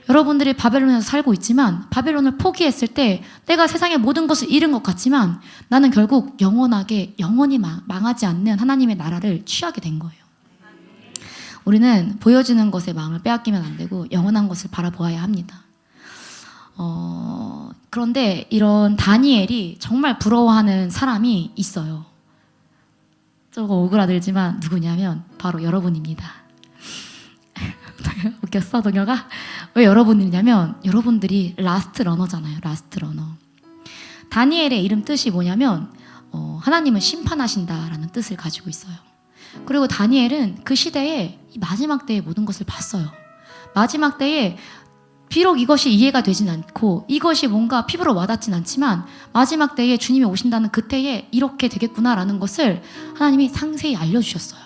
여러분들이 바벨론에서 살고 있지만 바벨론을 포기했을 때 내가 세상의 모든 것을 잃은 것 같지만 나는 결국 영원히 망하지 않는 하나님의 나라를 취하게 된 거예요. 우리는 보여지는 것에 마음을 빼앗기면 안 되고 영원한 것을 바라보아야 합니다. 그런데 이런 다니엘이 정말 부러워하는 사람이 있어요. 저거 오그라들지만 누구냐면 바로 여러분입니다. 웃겼어, 동혁아? 왜 여러분이냐면 여러분들이 라스트 러너잖아요. 라스트 러너. 다니엘의 이름 뜻이 뭐냐면 하나님은 심판하신다라는 뜻을 가지고 있어요. 그리고 다니엘은 그 시대에 이 마지막 때의 모든 것을 봤어요. 마지막 때에 비록 이것이 이해가 되진 않고 이것이 뭔가 피부로 와닿진 않지만 마지막 때에 주님이 오신다는 그때에 이렇게 되겠구나라는 것을 하나님이 상세히 알려주셨어요.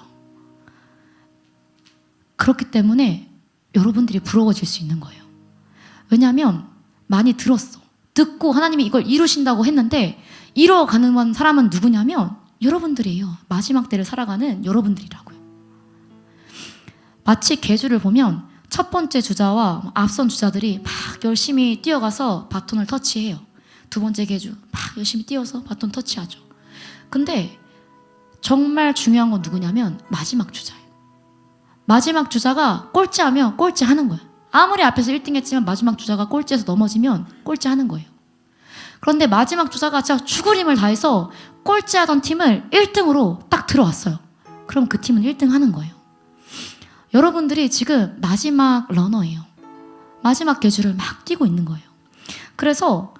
그렇기 때문에 여러분들이 부러워질 수 있는 거예요. 왜냐하면 많이 들었어. 듣고 하나님이 이걸 이루신다고 했는데 이루어가는 사람은 누구냐면 여러분들이에요. 마지막 때를 살아가는 여러분들이라고요. 마치 계주를 보면 첫 번째 주자와 앞선 주자들이 막 열심히 뛰어가서 바톤을 터치해요. 두 번째 계주 막 열심히 뛰어서 바톤 터치하죠. 근데 정말 중요한 건 누구냐면 마지막 주자예요. 마지막 주자가 꼴찌하면 꼴찌하는 거예요. 아무리 앞에서 1등 했지만 마지막 주자가 꼴찌에서 넘어지면 꼴찌하는 거예요. 그런데 마지막 주자가 진짜 죽을 힘을 다해서 꼴찌하던 팀을 1등으로 딱 들어왔어요. 그럼 그 팀은 1등 하는 거예요. 여러분들이 지금 마지막 러너예요. 마지막 계주를 막 뛰고 있는 거예요. 그래서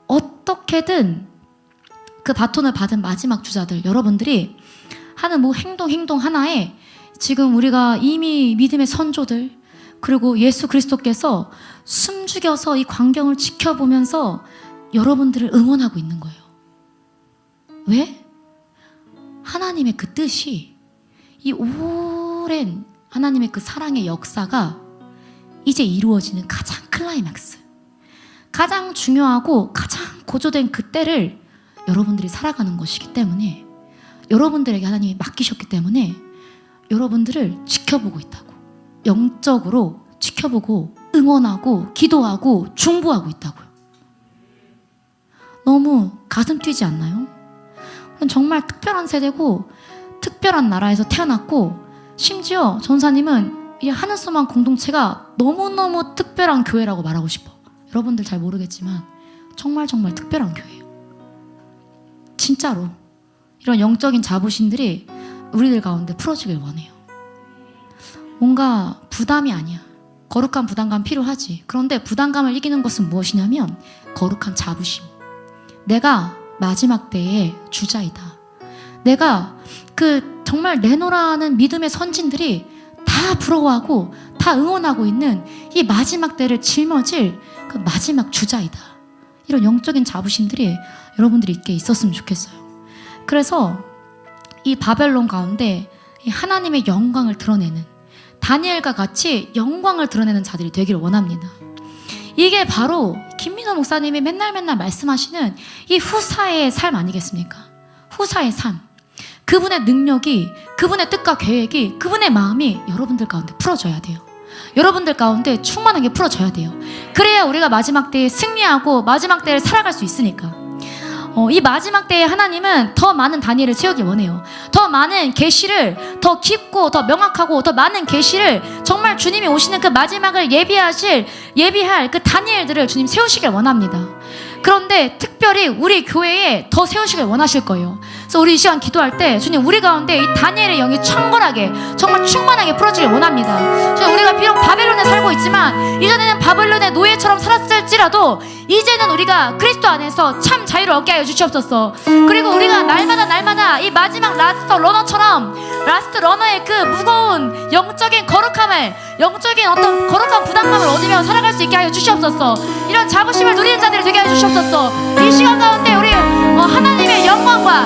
어떻게든 그 바톤을 받은 마지막 주자들 여러분들이 하는 뭐 행동 하나에 지금 우리가 이미 믿음의 선조들 그리고 예수 그리스도께서 숨죽여서 이 광경을 지켜보면서 여러분들을 응원하고 있는 거예요. 왜? 하나님의 그 뜻이 이 오랜 하나님의 그 사랑의 역사가 이제 이루어지는 가장 클라이맥스, 가장 중요하고 가장 고조된 그때를 여러분들이 살아가는 것이기 때문에 여러분들에게 하나님이 맡기셨기 때문에 여러분들을 지켜보고 있다고, 영적으로 지켜보고 응원하고 기도하고 중보하고 있다고요. 너무 가슴 뛰지 않나요? 정말 특별한 세대고 특별한 나라에서 태어났고 심지어 전사님은 이 하늘소망 공동체가 너무너무 특별한 교회라고 말하고 싶어. 여러분들 잘 모르겠지만 정말 특별한 교회예요. 진짜로 이런 영적인 자부심들이 우리들 가운데 풀어지길 원해요. 뭔가 부담이 아니야. 거룩한 부담감 필요하지. 그런데 부담감을 이기는 것은 무엇이냐면 거룩한 자부심. 내가 마지막 때의 주자이다. 내가 그 정말 내노라는 믿음의 선진들이 다 부러워하고 다 응원하고 있는 이 마지막 때를 짊어질 그 마지막 주자이다. 이런 영적인 자부심들이 여러분들이 있게 있었으면 좋겠어요. 그래서 이 바벨론 가운데 이 하나님의 영광을 드러내는 다니엘과 같이 영광을 드러내는 자들이 되기를 원합니다. 이게 바로 김민호 목사님이 맨날 말씀하시는 이 후사의 삶 아니겠습니까? 후사의 삶. 그분의 능력이, 그분의 뜻과 계획이, 그분의 마음이 여러분들 가운데 풀어져야 돼요. 여러분들 가운데 충만하게 풀어져야 돼요. 그래야 우리가 마지막 때에 승리하고 마지막 때를 살아갈 수 있으니까. 이 마지막 때에 하나님은 더 많은 다니엘을 세우길 원해요. 더 많은 계시를, 더 깊고 더 명확하고 더 많은 계시를, 정말 주님이 오시는 그 마지막을 예비할 그 다니엘들을 주님 세우시길 원합니다. 그런데 특별히 우리 교회에 더 세우시길 원하실 거예요. 그래서 우리 이 시간 기도할 때 주님 우리 가운데 이 다니엘의 영이 청걸하게 정말 충만하게 풀어지길 원합니다. 주님 우리가 비록 바벨론에 살고 있지만 이전에는 바벨론의 노예처럼 살았을지라도 이제는 우리가 그리스도 안에서 참 자유를 얻게 하여 주시옵소서. 그리고 우리가 날마다 이 마지막 라스트 러너의 그 무거운 영적인 거룩함을, 영적인 어떤 거룩한 부담감을 얻으며 살아갈 수 있게 하여 주시옵소서. 이런 자부심을 누리는 자들이 되게 하여 주시옵소서. 이 시간 가운데 우리 하나님의 영광과